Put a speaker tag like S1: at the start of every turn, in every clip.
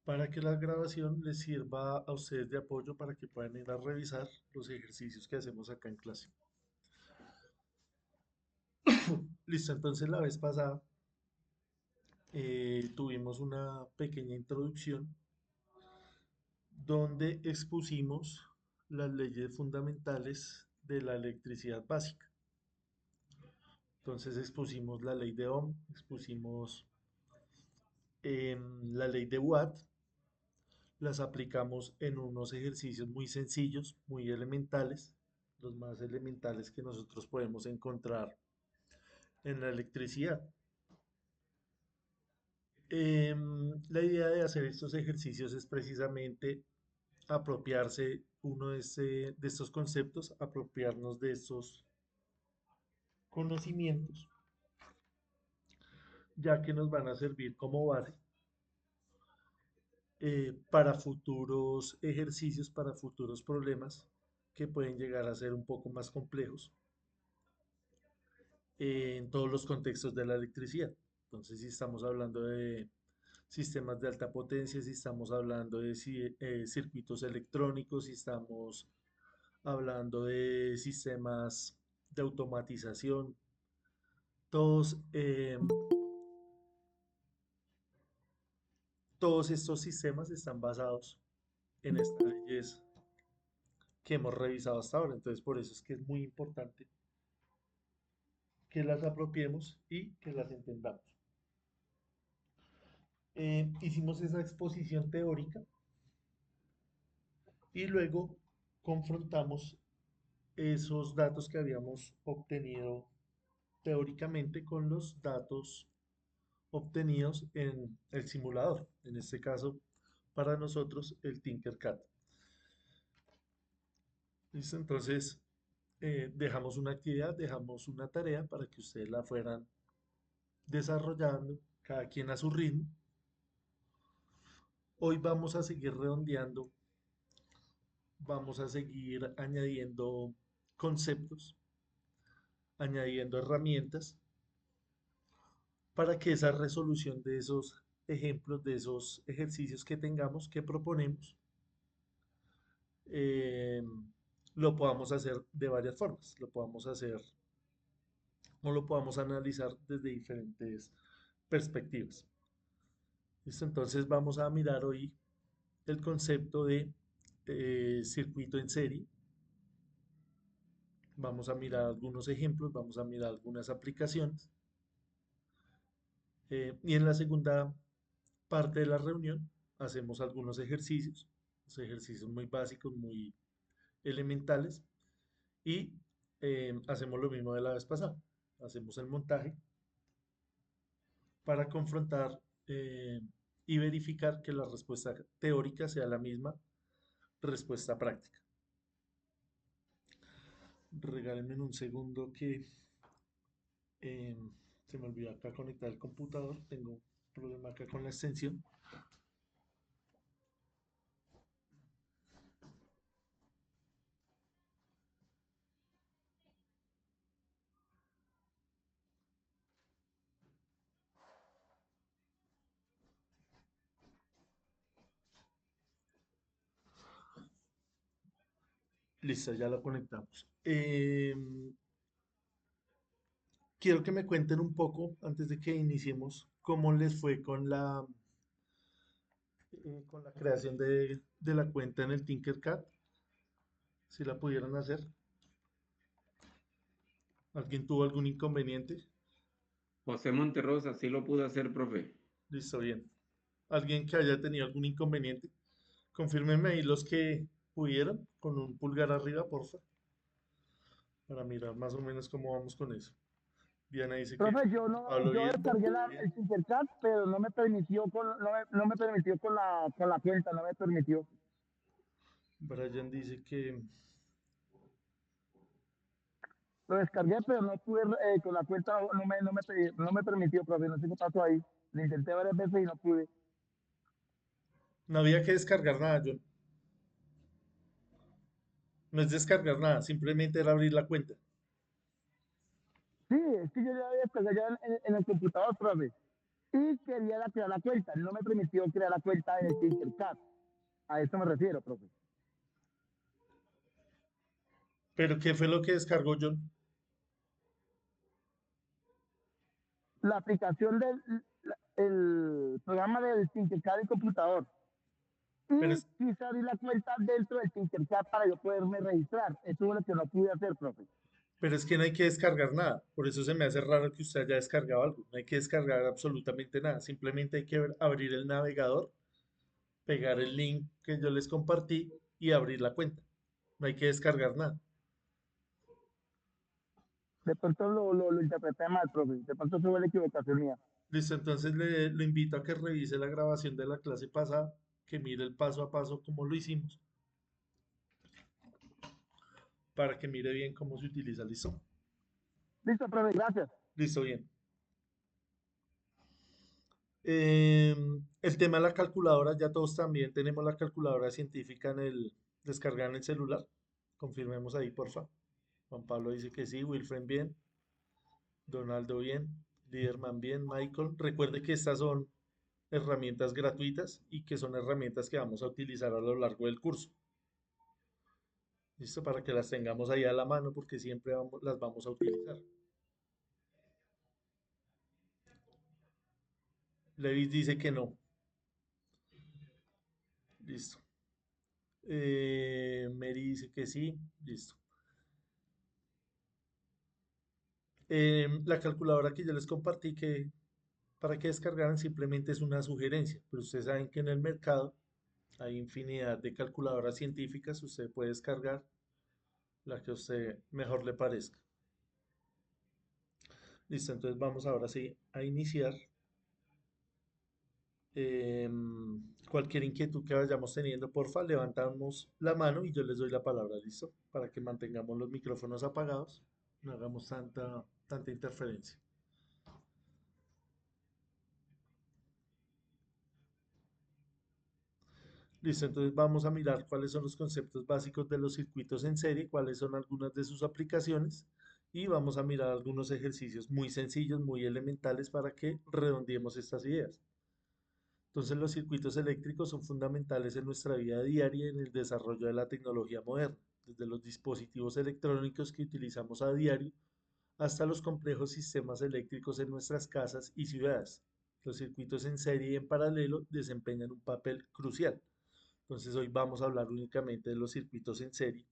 S1: para que la grabación les sirva a ustedes de apoyo para que puedan ir a revisar los ejercicios que hacemos acá en clase. Listo, entonces la vez pasada tuvimos una pequeña introducción donde expusimos las leyes fundamentales de la electricidad básica. Entonces expusimos la ley de Ohm, expusimos la ley de Watt, las aplicamos en unos ejercicios muy sencillos, muy elementales, los más elementales que nosotros podemos encontrar en la electricidad. La idea de hacer estos ejercicios es precisamente apropiarse uno de estos conceptos, apropiarnos de estos conocimientos, ya que nos van a servir como base para futuros ejercicios, para futuros problemas que pueden llegar a ser un poco más complejos en todos los contextos de la electricidad. Entonces, si estamos hablando de sistemas de alta potencia, si estamos hablando de circuitos electrónicos, si estamos hablando de sistemas de automatización, todos, todos estos sistemas están basados en estas leyes que hemos revisado hasta ahora. Entonces, por eso es que es muy importante que las apropiemos y que las entendamos. Hicimos esa exposición teórica y luego confrontamos esos datos que habíamos obtenido teóricamente con los datos obtenidos en el simulador, en este caso para nosotros el Tinkercad. ¿Listo? Entonces dejamos una actividad, dejamos una tarea para que ustedes la fueran desarrollando, cada quien a su ritmo. Hoy vamos a seguir redondeando, vamos a seguir añadiendo conceptos, añadiendo herramientas para que esa resolución de esos ejemplos, de esos ejercicios que tengamos, que proponemos, eh, lo podamos hacer de varias formas. Lo podamos hacer o lo podamos analizar desde diferentes perspectivas. ¿Listo? Entonces vamos a mirar hoy el concepto de circuito en serie. Vamos a mirar algunos ejemplos, vamos a mirar algunas aplicaciones. Y en la segunda parte de la reunión hacemos algunos ejercicios muy básicos, muy elementales, y hacemos lo mismo de la vez pasada. Hacemos el montaje para confrontar y verificar que la respuesta teórica sea la misma respuesta práctica. Regálenme un segundo que eh, se me olvidó acá conectar el computador. Tengo un problema acá con la extensión. Listo, ya lo conectamos. Quiero que me cuenten un poco, antes de que iniciemos, cómo les fue con la creación de la cuenta en el Tinkercad, si la pudieran hacer. ¿Alguien tuvo algún inconveniente?
S2: José Monterrosa, sí lo pudo hacer, profe.
S1: Listo, bien. ¿Alguien que haya tenido algún inconveniente? Confírmenme ahí los que pudieron, con un pulgar arriba, porfa, para mirar más o menos cómo vamos con eso. Diana dice que
S3: Profe, yo no,
S1: Pablo
S3: yo
S1: bien,
S3: descargué
S1: todo bien.
S3: el Tinkercad, pero no me permitió no me permitió con la cuenta, no me permitió.
S1: Brian dice que
S3: Lo descargué, pero no pude, con la cuenta no me permitió, profe, no sé qué pasó ahí. Lo intenté varias veces y no pude.
S1: no había que descargar nada, John. No es descargar nada, simplemente era abrir la cuenta.
S3: Sí, es que yo ya había descargado ya en el computador, profe. y quería crear la cuenta. No me permitió crear la cuenta en el Tinkercad. A eso me refiero, profe.
S1: Pero ¿qué fue lo que descargó John?
S3: La aplicación el programa del Tinkercad del computador.
S1: Pero
S3: Y
S1: es,
S3: quise abrir la cuenta dentro del Tinkercad para yo poderme registrar. Eso es lo que no pude hacer, profe.
S1: pero es que no hay que descargar nada. Por eso se me hace raro que usted haya descargado algo. No hay que descargar absolutamente nada. Simplemente hay que abrir el navegador, pegar el link que yo les compartí y abrir la cuenta. No hay que descargar nada.
S3: De pronto lo interpreté mal, profe. De pronto fue la equivocación mía.
S1: Listo, entonces lo invito a que revise la grabación de la clase pasada, que mire el paso a paso cómo lo hicimos, para que mire bien cómo se utiliza. Listo.
S3: Listo, profe, gracias.
S1: Listo, bien. El tema de la calculadora, ya todos también tenemos la calculadora científica en el descargar en el celular. Confirmemos ahí, porfa. Juan Pablo dice que sí, Wilfred bien, Donaldo bien, Liderman bien, Michael. Recuerde que estas son herramientas gratuitas y que son herramientas que vamos a utilizar a lo largo del curso. ¿Listo? Para que las tengamos ahí a la mano porque siempre las vamos a utilizar. Levis dice que no. Listo. Mary dice que sí. Listo. La calculadora que yo les compartí que para que descargaran simplemente es una sugerencia, pero ustedes saben que en el mercado hay infinidad de calculadoras científicas, usted puede descargar la que a usted mejor le parezca. Listo, entonces vamos ahora sí a iniciar. Cualquier inquietud que vayamos teniendo, porfa, levantamos la mano y yo les doy la palabra, ¿listo? Para que mantengamos los micrófonos apagados, no hagamos tanta interferencia. Listo, entonces vamos a mirar cuáles son los conceptos básicos de los circuitos en serie, cuáles son algunas de sus aplicaciones y vamos a mirar algunos ejercicios muy sencillos, muy elementales para que redondeemos estas ideas. Entonces los circuitos eléctricos son fundamentales en nuestra vida diaria y en el desarrollo de la tecnología moderna, desde los dispositivos electrónicos que utilizamos a diario hasta los complejos sistemas eléctricos en nuestras casas y ciudades. Los circuitos en serie y en paralelo desempeñan un papel crucial. Entonces hoy vamos a hablar únicamente de los circuitos en serie.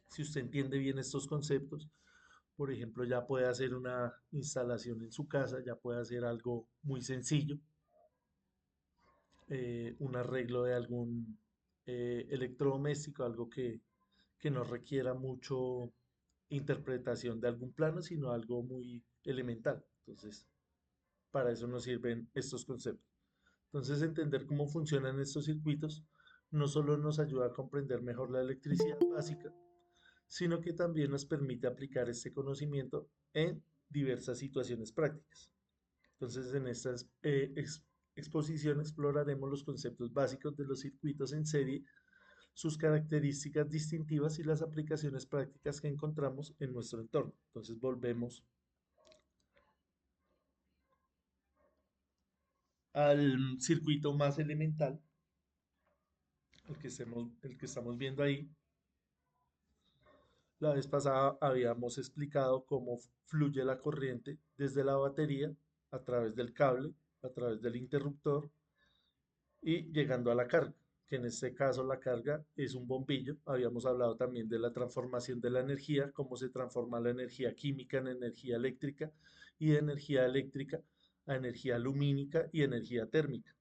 S1: Si usted entiende bien estos conceptos, por ejemplo, ya puede hacer una instalación en su casa, ya puede hacer algo muy sencillo, un arreglo de algún electrodoméstico, algo que no requiera mucho interpretación de algún plano, sino algo muy elemental. Entonces, para eso nos sirven estos conceptos. Entonces, entender cómo funcionan estos circuitos no solo nos ayuda a comprender mejor la electricidad básica, sino que también nos permite aplicar este conocimiento en diversas situaciones prácticas. Entonces, en esta exposición exploraremos los conceptos básicos de los circuitos en serie, sus características distintivas y las aplicaciones prácticas que encontramos en nuestro entorno. Entonces, volvemos al circuito más elemental, el que estamos viendo ahí. La vez pasada habíamos explicado cómo fluye la corriente desde la batería a través del cable, a través del interruptor y llegando a la carga, que en este caso la carga es un bombillo. Habíamos hablado también de la transformación de la energía, cómo se transforma la energía química en energía eléctrica y de energía eléctrica a energía lumínica y energía térmica.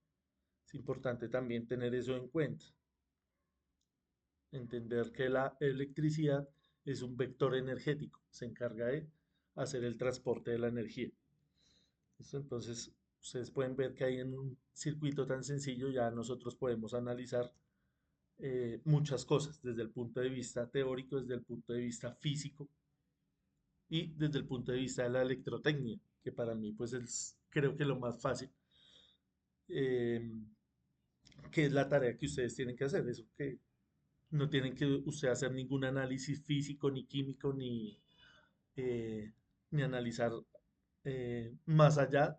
S1: Es importante también tener eso en cuenta, entender que la electricidad es un vector energético, se encarga de hacer el transporte de la energía. ¿Listo? Entonces, ustedes pueden ver que ahí en un circuito tan sencillo ya nosotros podemos analizar muchas cosas desde el punto de vista teórico, desde el punto de vista físico y desde el punto de vista de la electrotecnia, que para mí pues es creo que lo más fácil, eh, que es la tarea que ustedes tienen que hacer, eso que no tienen que usted hacer ningún análisis físico, ni químico, eh, ni analizar más allá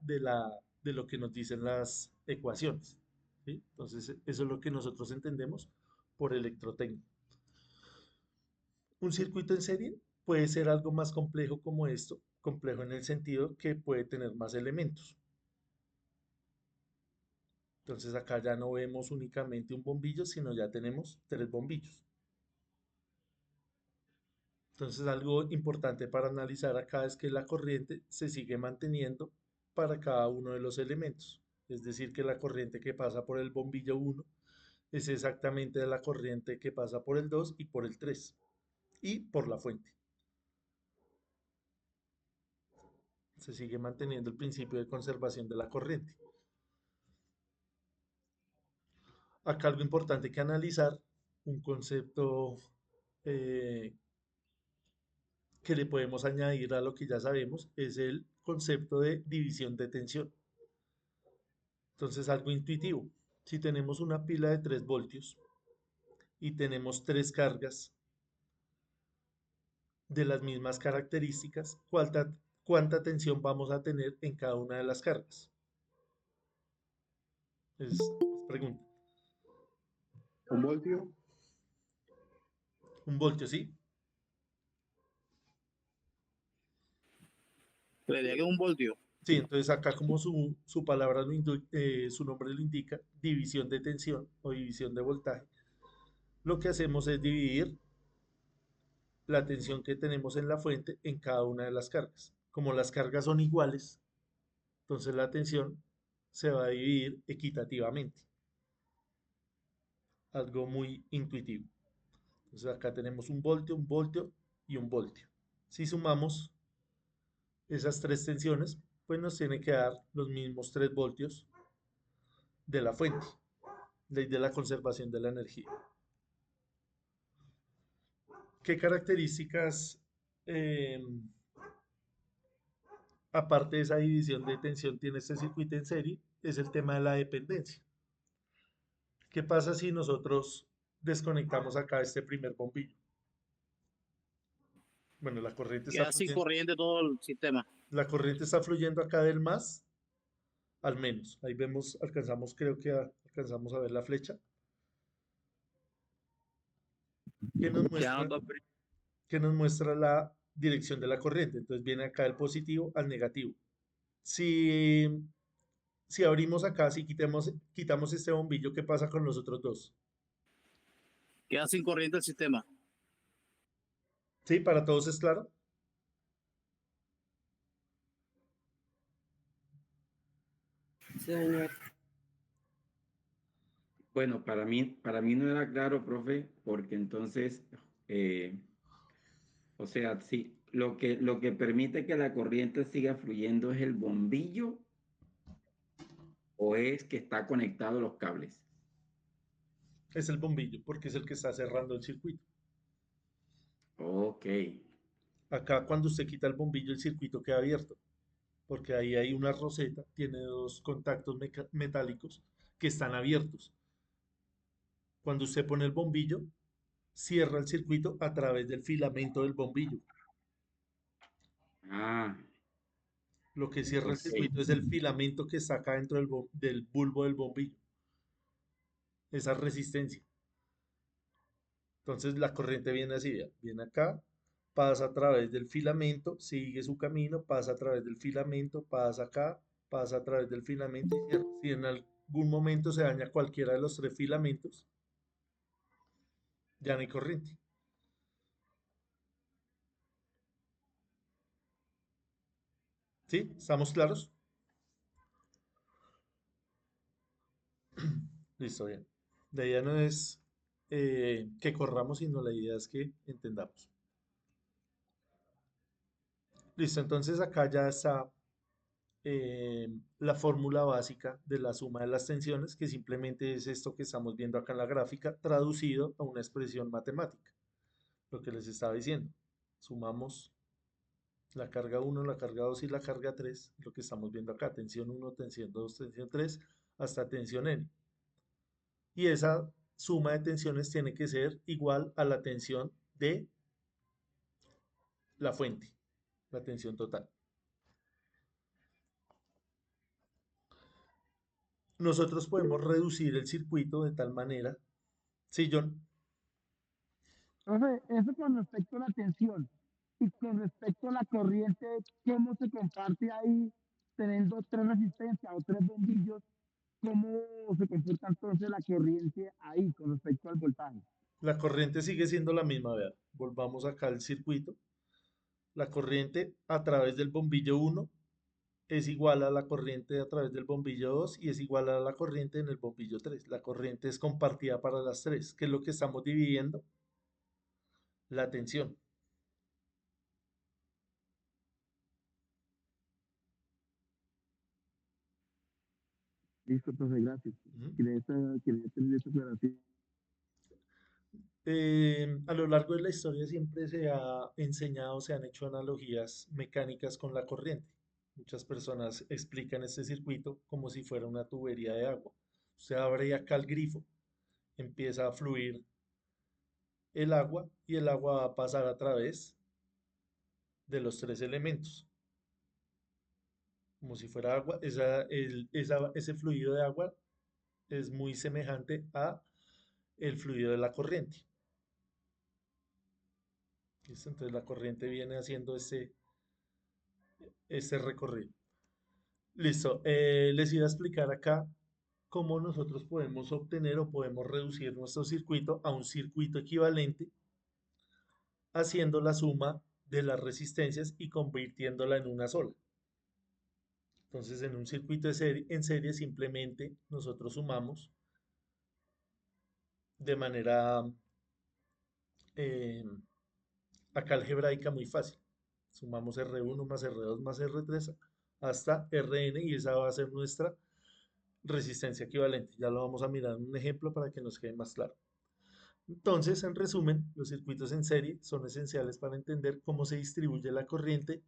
S1: de lo que nos dicen las ecuaciones. ¿Sí? Entonces, eso es lo que nosotros entendemos por electrotécnica. Un circuito en serie puede ser algo más complejo como esto, complejo en el sentido que puede tener más elementos. Entonces acá ya no vemos únicamente un bombillo, sino ya tenemos 3 bombillos. Entonces algo importante para analizar acá es que la corriente se sigue manteniendo para cada uno de los elementos. Es decir, que la corriente que pasa por el bombillo 1 es exactamente la corriente que pasa por el 2 y por el 3 y por la fuente. Se sigue manteniendo el principio de conservación de la corriente. Acá algo importante que analizar, un concepto eh, que le podemos añadir a lo que ya sabemos, es el concepto de división de tensión. Entonces, algo intuitivo. Si tenemos una pila de 3 voltios y tenemos 3 cargas de las mismas características, ¿cuánta tensión vamos a tener en cada una de las cargas? Es pregunta.
S2: ¿Un voltio?
S1: Un voltio, ¿sí?
S3: Creería que es un voltio.
S1: Sí, entonces acá como su palabra, su nombre lo indica, división de tensión o división de voltaje, lo que hacemos es dividir la tensión que tenemos en la fuente en cada una de las cargas. Como las cargas son iguales, entonces la tensión se va a dividir equitativamente. Algo muy intuitivo. Entonces acá tenemos un voltio y un voltio. Si sumamos esas 3 tensiones, pues nos tiene que dar los mismos 3 voltios de la fuente. Ley de la conservación de la energía. ¿Qué características, eh, aparte de esa división de tensión, tiene este circuito en serie? Es el tema de la dependencia. ¿Qué pasa si nosotros desconectamos acá este primer bombillo? Bueno,
S3: Queda sin corriente todo el sistema.
S1: la corriente está fluyendo acá del más al menos. Ahí vemos, alcanzamos, creo que alcanzamos a ver la flecha que nos muestra, que nos muestra la dirección de la corriente. Entonces viene acá el positivo al negativo. Si, si abrimos acá, si quitamos este bombillo, ¿qué pasa con los otros dos?
S3: Queda sin corriente el sistema.
S1: ¿Sí? ¿Para todos es claro?
S4: Sí, señor.
S2: Bueno, para mí no era claro, profe, porque entonces, eh, o sea, sí, lo que permite que la corriente siga fluyendo es el bombillo o es que está conectado a los cables.
S1: Es el bombillo, porque es el que está cerrando el circuito.
S2: Ok.
S1: Acá cuando usted quita el bombillo, el circuito queda abierto, porque ahí hay una roseta, tiene 2 contactos metálicos que están abiertos. Cuando usted pone el bombillo, cierra el circuito a través del filamento del bombillo.
S2: Ah,
S1: Lo que cierra el
S2: ok.
S1: circuito es el filamento que está acá dentro del bulbo del bombillo, esa resistencia. Entonces la corriente viene así, vea, viene acá, pasa a través del filamento, sigue su camino, pasa a través del filamento, pasa acá, pasa a través del filamento y cierra. Si en algún momento se daña cualquiera de los 3 filamentos, ya no hay corriente. ¿Sí? ¿Estamos claros? Listo, bien. La idea no es que corramos, sino la idea es que entendamos. Listo, entonces acá ya está la fórmula básica de la suma de las tensiones, que simplemente es esto que estamos viendo acá en la gráfica, traducido a una expresión matemática. Lo que les estaba diciendo. Sumamos la carga 1, la carga 2 y la carga 3, lo que estamos viendo acá, tensión 1, tensión 2, tensión 3, hasta tensión n. Y esa suma de tensiones tiene que ser igual a la tensión de la fuente, la tensión total. nosotros podemos reducir el circuito de tal manera, sí, John,
S3: Profe, eso con respecto a la tensión y con respecto a la corriente, ¿cómo se comparte ahí teniendo tres resistencias o tres bombillos? ¿Cómo se comporta entonces la corriente ahí con respecto al voltaje?
S1: la corriente sigue siendo la misma, vea. Volvamos acá al circuito. La corriente a través del bombillo uno es igual a la corriente a través del bombillo 2 y es igual a la corriente en el bombillo 3. La corriente es compartida para las tres, que es lo que estamos dividiendo, la tensión.
S3: Listo, profe, gracias.
S1: Ujú.
S3: Quería tener esta aclaración.
S1: A lo largo de la historia siempre se ha enseñado, se han hecho analogías mecánicas con la corriente. Muchas personas explican este circuito como si fuera una tubería de agua. Usted abre acá el grifo, empieza a fluir el agua y el agua va a pasar a través de los tres elementos. Como si fuera agua, ese fluido de agua es muy semejante a el fluido de la corriente. ¿Listo? Entonces la corriente viene haciendo este recorrido. Listo. Les iba a explicar acá cómo nosotros podemos obtener o podemos reducir nuestro circuito a un circuito equivalente haciendo la suma de las resistencias y convirtiéndola en una sola. Entonces, en un circuito en serie simplemente nosotros sumamos de manera eh, acá algebraica muy fácil. Sumamos R1 más R2 más R3 hasta Rn y esa va a ser nuestra resistencia equivalente. Ya lo vamos a mirar en un ejemplo para que nos quede más claro. Entonces, en resumen, los circuitos en serie son esenciales para entender cómo se distribuye la corriente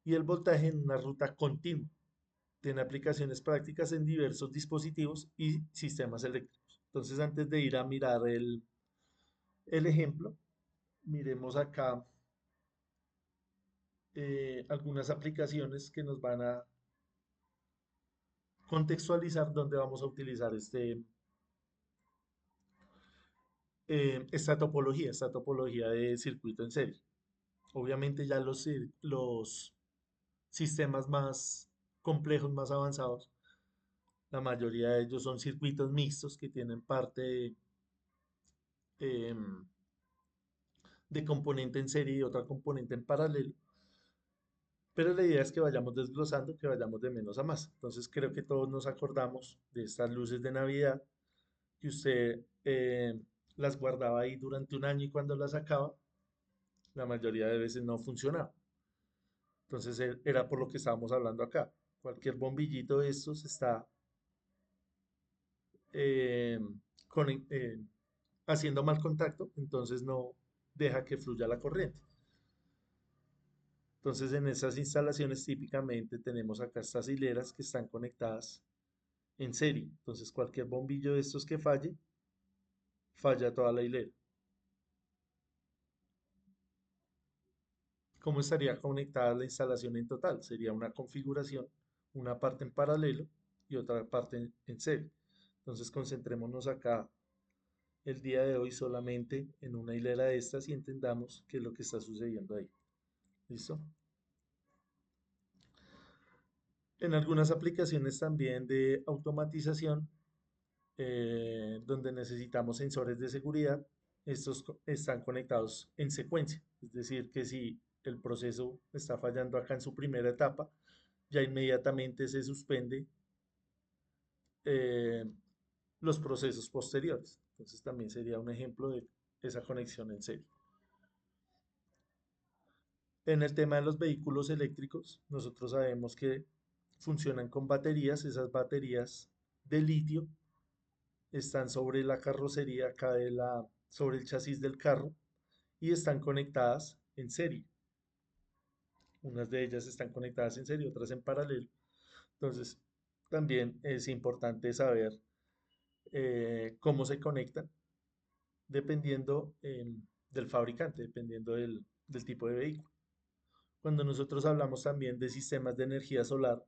S1: y el voltaje en una ruta continua. Tiene aplicaciones prácticas en diversos dispositivos y sistemas eléctricos. Entonces, antes de ir a mirar el ejemplo, miremos acá algunas aplicaciones que nos van a contextualizar dónde vamos a utilizar esta topología de circuito en serie. Obviamente ya los sistemas más complejos, más avanzados, la mayoría de ellos son circuitos mixtos que tienen parte em, de componente en serie y otra componente en paralelo. Pero la idea es que vayamos desglosando, que vayamos de menos a más. Entonces creo que todos nos acordamos de estas luces de Navidad que usted las guardaba ahí durante un año y cuando las sacaba, la mayoría de veces no funcionaba. Entonces era por lo que estábamos hablando acá. Cualquier bombillito de estos está eh, con- eh, haciendo mal contacto, entonces no deja que fluya la corriente. Entonces en esas instalaciones típicamente tenemos acá estas hileras que están conectadas en serie. Entonces cualquier bombillo de estos que falle, falla toda la hilera. ¿Cómo estaría conectada la instalación en total? Sería una configuración, una parte en paralelo y otra parte en serie. Entonces concentrémonos acá el día de hoy solamente en una hilera de estas y entendamos qué es lo que está sucediendo ahí. ¿Listo? En algunas aplicaciones también de automatización, donde necesitamos sensores de seguridad, estos están conectados en secuencia. Es decir, que si el proceso está fallando acá en su primera etapa, ya inmediatamente se suspende eh, los procesos posteriores. Entonces también sería un ejemplo de esa conexión en serie. En el tema de los vehículos eléctricos, nosotros sabemos que funcionan con baterías. Esas baterías de litio están sobre la carrocería acá sobre el chasis del carro y están conectadas en serie. Unas de ellas están conectadas en serie, otras en paralelo. Entonces, también es importante saber cómo se conectan dependiendo del fabricante, dependiendo del tipo de vehículo. Cuando nosotros hablamos también de sistemas de energía solar,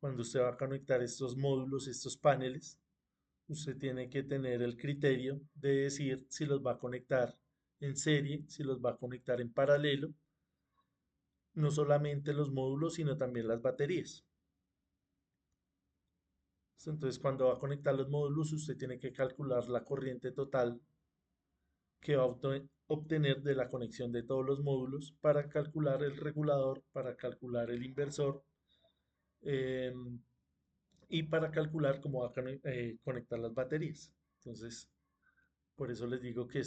S1: Cuando usted va a conectar estos módulos, estos paneles, usted tiene que tener el criterio de decir si los va a conectar en serie, si los va a conectar en paralelo, no solamente los módulos, sino también las baterías. Entonces, cuando va a conectar los módulos, usted tiene que calcular la corriente total que va a obtener de la conexión de todos los módulos para calcular el regulador, para calcular el inversor em, y para calcular cómo va a conectar las baterías. Entonces, por eso les digo que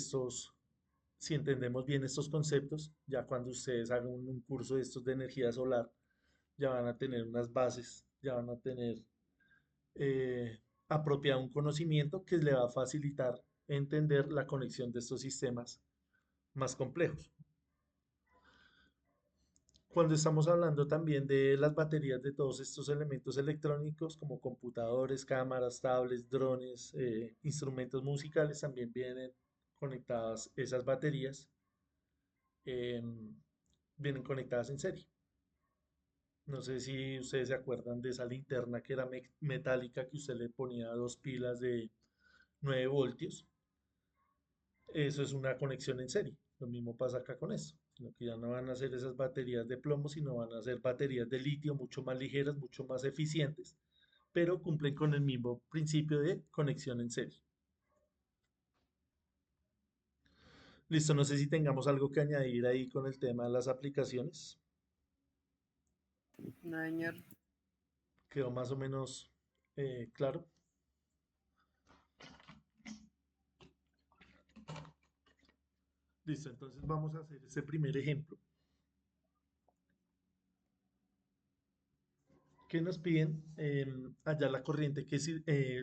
S1: si entendemos bien estos conceptos, ya cuando ustedes hagan un curso de estos de energía solar, ya van a tener unas bases, ya van a tener eh, apropiado un conocimiento que le va a facilitar entender la conexión de estos sistemas más complejos. Cuando estamos hablando también de las baterías de todos estos elementos electrónicos como computadores, cámaras, tablets, drones, instrumentos musicales, también vienen conectadas esas baterías, em, vienen conectadas en serie. No sé si ustedes se acuerdan de esa linterna que era metálica que usted le ponía dos pilas de 9 voltios. Eso es una conexión en serie. Lo mismo pasa acá con esto, sino que ya no van a ser esas baterías de plomo, sino van a ser baterías de litio mucho más ligeras, mucho más eficientes, pero cumplen con el mismo principio de conexión en serie. Listo, no sé si tengamos algo que añadir ahí con el tema de las aplicaciones.
S4: No, señor.
S1: Quedó más o menos claro. Listo, entonces vamos a hacer ese primer ejemplo. ¿Qué nos piden? Hallar la corriente que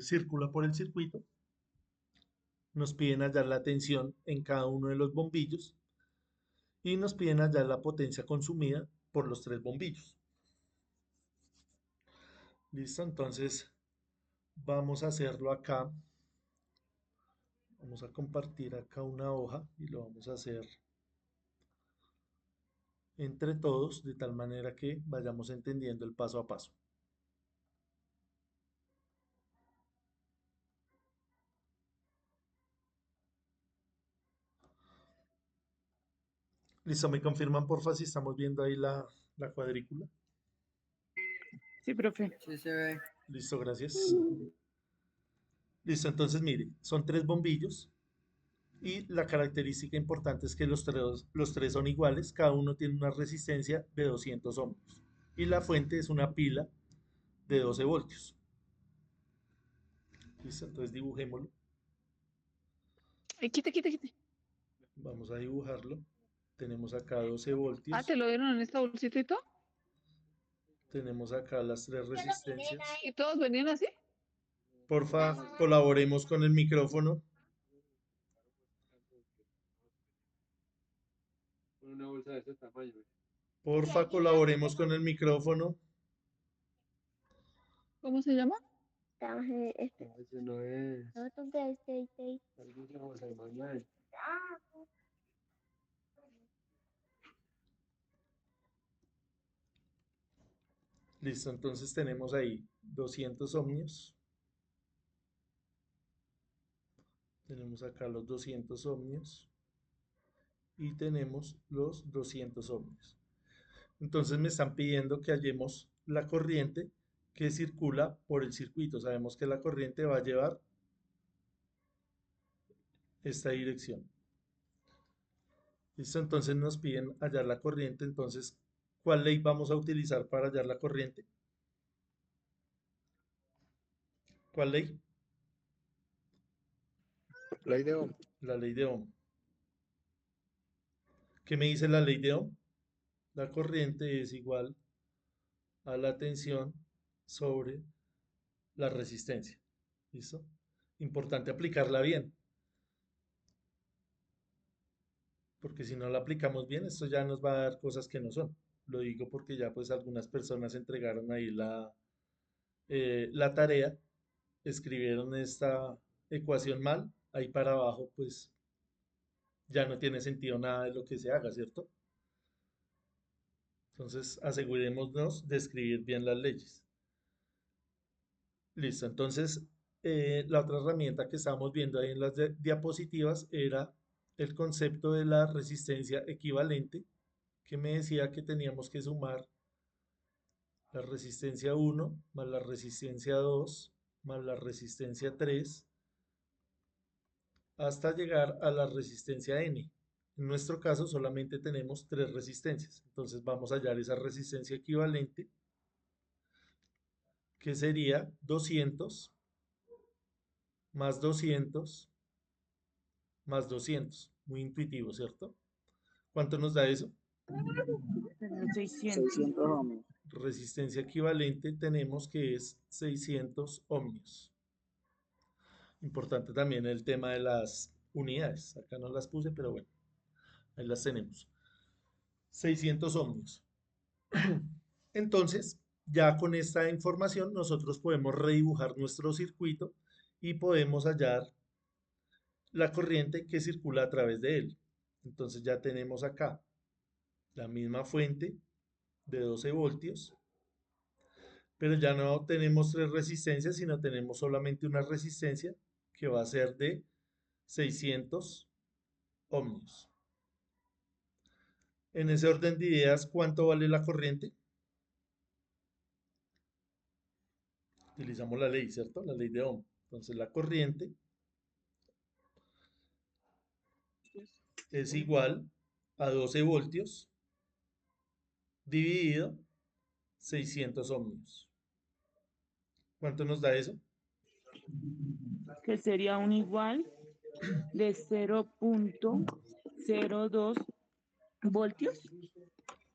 S1: circula por el circuito. Nos piden hallar la tensión en cada uno de los bombillos y nos piden hallar la potencia consumida por los tres bombillos. Listo, entonces vamos a hacerlo acá. Vamos a compartir acá una hoja y lo vamos a hacer entre todos de tal manera que vayamos entendiendo el paso a paso. Listo, me confirman porfa si estamos viendo ahí la cuadrícula.
S5: Sí, profe.
S4: Sí se ve.
S1: Listo, gracias. Listo, entonces mire, son tres bombillos y la característica importante es que los tres son iguales, cada uno tiene una resistencia de 200 ohmios y la fuente es una pila de 12 voltios. Listo, entonces dibujémoslo.
S5: Ay, quite, quite, quite.
S1: Vamos a dibujarlo. Tenemos acá 12
S5: Ah,
S1: voltios.
S5: ¿te lo dieron en esta bolsita y todo?
S1: Tenemos acá las tres resistencias.
S5: ¿Y todos venían así?
S1: Porfa, colaboremos con el micrófono.
S6: Una bolsa de ese tamaño.
S1: Porfa, colaboremos con el micrófono.
S5: ¿Cómo se llama?
S6: Ese no es. Alguna bolsa de mañana.
S1: Listo, entonces tenemos ahí 200 ohmios. Tenemos acá los 200 ohmios. Y tenemos los 200 ohmios. Entonces me están pidiendo que hallemos la corriente que circula por el circuito. Sabemos que la corriente va a llevar esta dirección. ¿Listo? Entonces nos piden hallar la corriente. Entonces, ¿cuál ley vamos a utilizar para hallar la corriente? ¿Cuál ley?
S6: Ley de Ohm.
S1: La ley de Ohm. ¿Qué me dice la ley de Ohm? La corriente es igual a la tensión sobre la resistencia. ¿Listo? Importante aplicarla bien, porque si no la aplicamos bien, esto ya nos va a dar cosas que no son. Lo digo porque ya pues algunas personas entregaron ahí la tarea, escribieron esta ecuación mal, ahí para abajo pues ya no tiene sentido nada de lo que se haga, ¿cierto? Entonces asegurémonos de escribir bien las leyes. Listo, entonces la otra herramienta que estábamos viendo ahí en las diapositivas era el concepto de la resistencia equivalente, que me decía que teníamos que sumar la resistencia 1 más la resistencia 2 más la resistencia 3 hasta llegar a la resistencia N. En nuestro caso solamente tenemos tres resistencias, entonces vamos a hallar esa resistencia equivalente, que sería 200 más 200 más 200. Muy intuitivo, ¿cierto? ¿Cuánto nos da eso?
S7: 600.
S4: 600 ohmios.
S1: Resistencia equivalente tenemos que es 600 ohmios. Importante también el tema de las unidades. Acá no las puse, pero bueno, ahí las tenemos. 600 ohmios. Entonces, ya con esta información nosotros podemos redibujar nuestro circuito y podemos hallar la corriente que circula a través de él. Entonces ya tenemos acá la misma fuente de 12 voltios, pero ya no tenemos tres resistencias, sino tenemos solamente una resistencia que va a ser de 600 ohmios. En ese orden de ideas, ¿cuánto vale la corriente? Utilizamos la ley, ¿cierto? La ley de Ohm. Entonces la corriente es igual a 12 voltios dividido 600 ohmios. ¿Cuánto nos da eso?
S7: Que sería un igual de 0.02 voltios.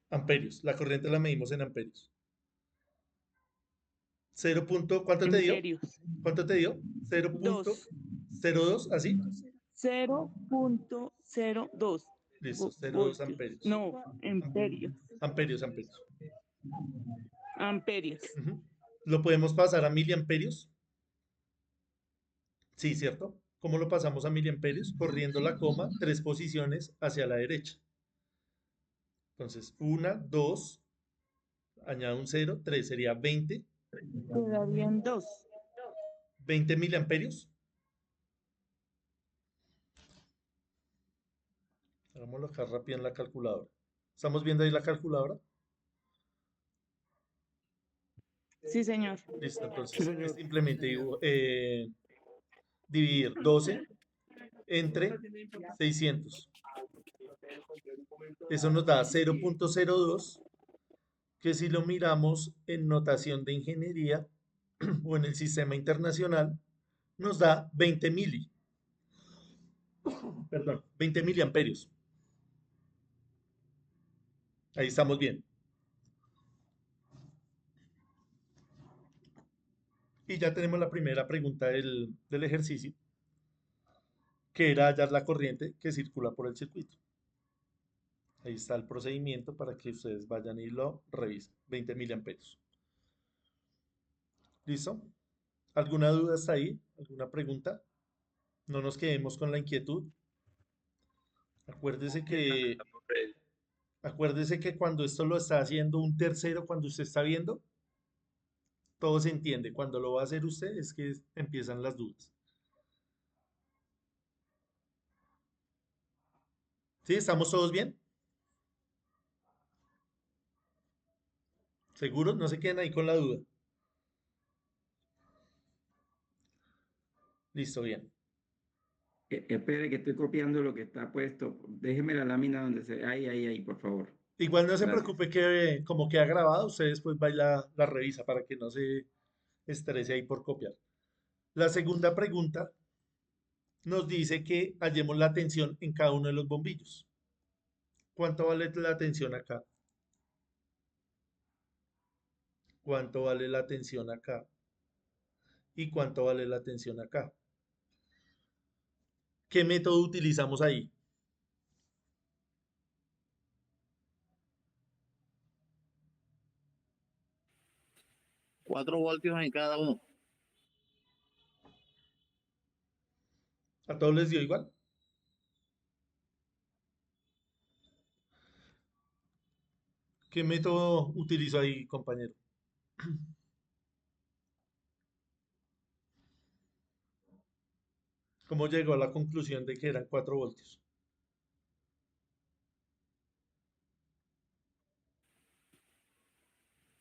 S1: Amperios. La corriente la medimos en amperios. 0. ¿Cuánto te dio?
S7: Amperios.
S1: ¿Cuánto te dio?
S7: 2.
S1: 0.02, ¿así?
S7: 0.02
S1: Listo, 0.2
S7: voltios.
S1: amperios.
S7: No, amperios.
S1: Amperios, amperios.
S7: Amperios.
S1: Ujú. ¿Lo podemos pasar a miliamperios? Sí, ¿cierto? ¿Cómo lo pasamos a miliamperios? Corriendo la coma 3 posiciones hacia la derecha. Entonces, 1, 2, añado un 0, 3, sería 20.
S7: Quedarían 2.
S1: 20 miliamperios. Hagámoslo acá rápido en la calculadora. ¿Estamos viendo ahí la calculadora?
S7: Sí, señor.
S1: Listo, entonces es simplemente dividir 12 entre 600. Eso nos da 0.02, que si lo miramos en notación de ingeniería o en el sistema internacional, nos da 20 perdón, 20 miliamperios. Ahí estamos bien. Y ya tenemos la primera pregunta del ejercicio, que era hallar la corriente que circula por el circuito. Ahí está el procedimiento para que ustedes vayan y lo revisen. 20 miliamperios. ¿Listo? ¿Alguna duda hasta ahí? ¿Alguna pregunta? No nos quedemos con la inquietud. Acuérdese que, acuérdese que cuando esto lo está haciendo un tercero, cuando usted está viendo, todo se entiende. Cuando lo va a hacer usted es que empiezan las dudas. ¿Sí? ¿Estamos todos bien? ¿Seguros? No se queden ahí con la duda. Listo, bien.
S2: Espere que estoy copiando lo que está puesto. Déjeme la lámina donde se... Ahí, por favor.
S1: Igual no se
S2: Gracias.
S1: preocupe que como queda grabado, usted después va y la revisa para que no se estrese ahí por copiar. La segunda pregunta nos dice que hallemos la tensión en cada uno de los bombillos. ¿Cuánto vale la tensión acá? ¿Cuánto vale la tensión acá? ¿Y cuánto vale la tensión acá? ¿Qué método utilizamos ahí?
S8: 4 voltios en cada uno.
S1: ¿A todos les dio igual? ¿Qué método utilizó ahí, compañero? ¿Cómo llegó a la conclusión de que eran 4 voltios?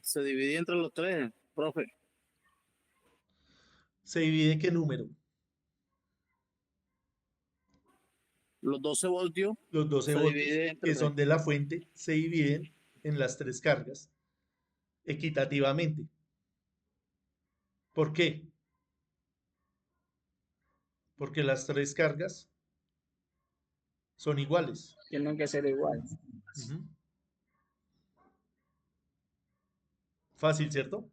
S8: Se divide entre los tres, profe.
S1: ¿Se divide qué número?
S8: Los 12 voltios
S1: Los 12
S8: se
S1: voltios
S8: divide entre
S1: que
S8: tres.
S1: son de la fuente se dividen en las tres cargas equitativamente. ¿Por qué? Porque las tres cargas son iguales.
S9: Tienen que ser iguales.
S1: Ujú. Fácil, ¿cierto?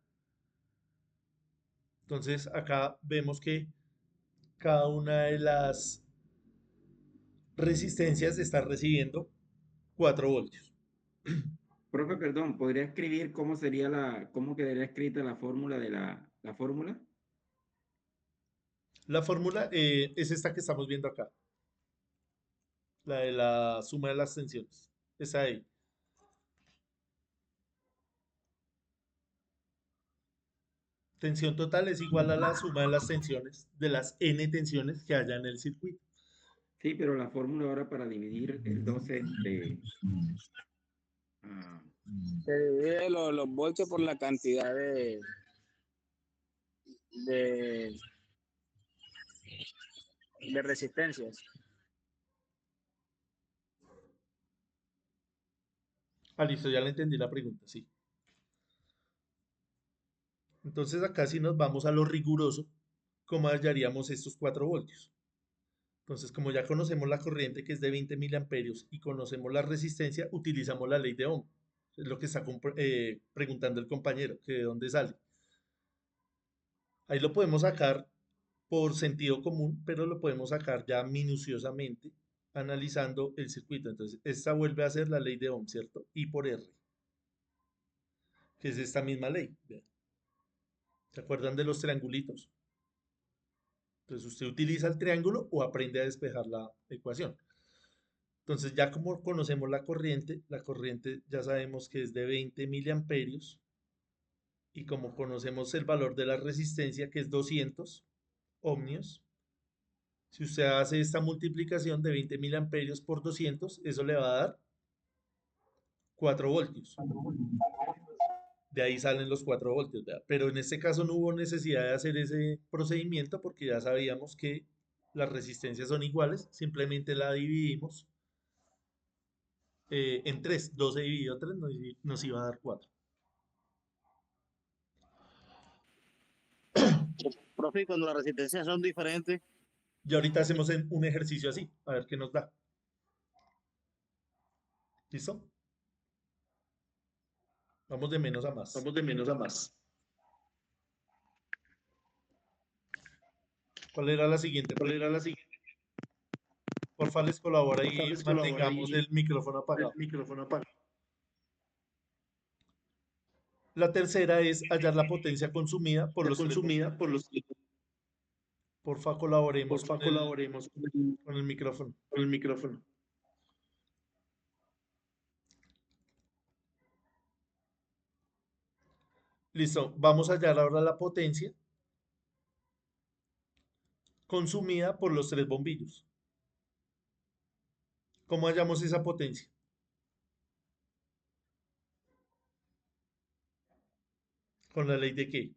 S1: Entonces acá vemos que cada una de las resistencias está recibiendo 4 voltios.
S2: Profe, perdón, ¿podría escribir cómo quedaría escrita la fórmula de la fórmula?
S1: La fórmula es esta que estamos viendo acá, la de la suma de las tensiones. Esa ahí. Tensión total es igual a la suma de las tensiones, de las n tensiones que haya en el circuito.
S2: Sí, pero la fórmula ahora para dividir el 12 entre... ah,
S9: Se divide los voltios por la cantidad de, de resistencias.
S1: Ah, listo, ya le entendí la pregunta, sí. Entonces acá si nos vamos a lo riguroso, ¿cómo hallaríamos estos 4 voltios? Entonces, como ya conocemos la corriente que es de 20 miliamperios y conocemos la resistencia, utilizamos la ley de Ohm. Es lo que está preguntando el compañero, que de dónde sale. Ahí lo podemos sacar por sentido común, pero lo podemos sacar ya minuciosamente analizando el circuito. Entonces, esta vuelve a ser la ley de Ohm, ¿cierto? I por R, que es esta misma ley. Vean. ¿Se acuerdan de los triangulitos? Entonces, usted utiliza el triángulo o aprende a despejar la ecuación. Entonces, ya como conocemos la corriente ya sabemos que es de 20 miliamperios y como conocemos el valor de la resistencia que es 200 ohmios, si usted hace esta multiplicación de 20 miliamperios por 200, eso le va a dar 4 voltios. De ahí salen los 4 voltios, ¿verdad? Pero en este caso no hubo necesidad de hacer ese procedimiento porque ya sabíamos que las resistencias son iguales, simplemente la dividimos en 3. 12 dividido 3 nos iba a dar 4.
S8: Profe, y cuando las resistencias son diferentes,
S1: Y ahorita hacemos un ejercicio así, a ver qué nos da. ¿Listo? Vamos de menos a más.
S6: Vamos de menos a más.
S1: ¿Cuál era la siguiente?
S6: ¿Cuál era la siguiente?
S1: Porfa, les colabora
S6: Porfa,
S1: y
S6: les colabora
S1: mantengamos
S6: y
S1: el micrófono apagado.
S6: el micrófono apagado.
S1: La tercera es hallar la potencia consumida por
S6: La
S1: los tres
S6: consumida
S1: bombillos.
S6: por los...
S1: Porfa, colaboremos
S6: Porfa, colaboremos
S1: con el micrófono.
S6: con el micrófono.
S1: Listo, vamos a hallar ahora la potencia consumida por los tres bombillos. ¿Cómo hallamos esa potencia? ¿Con la ley de qué?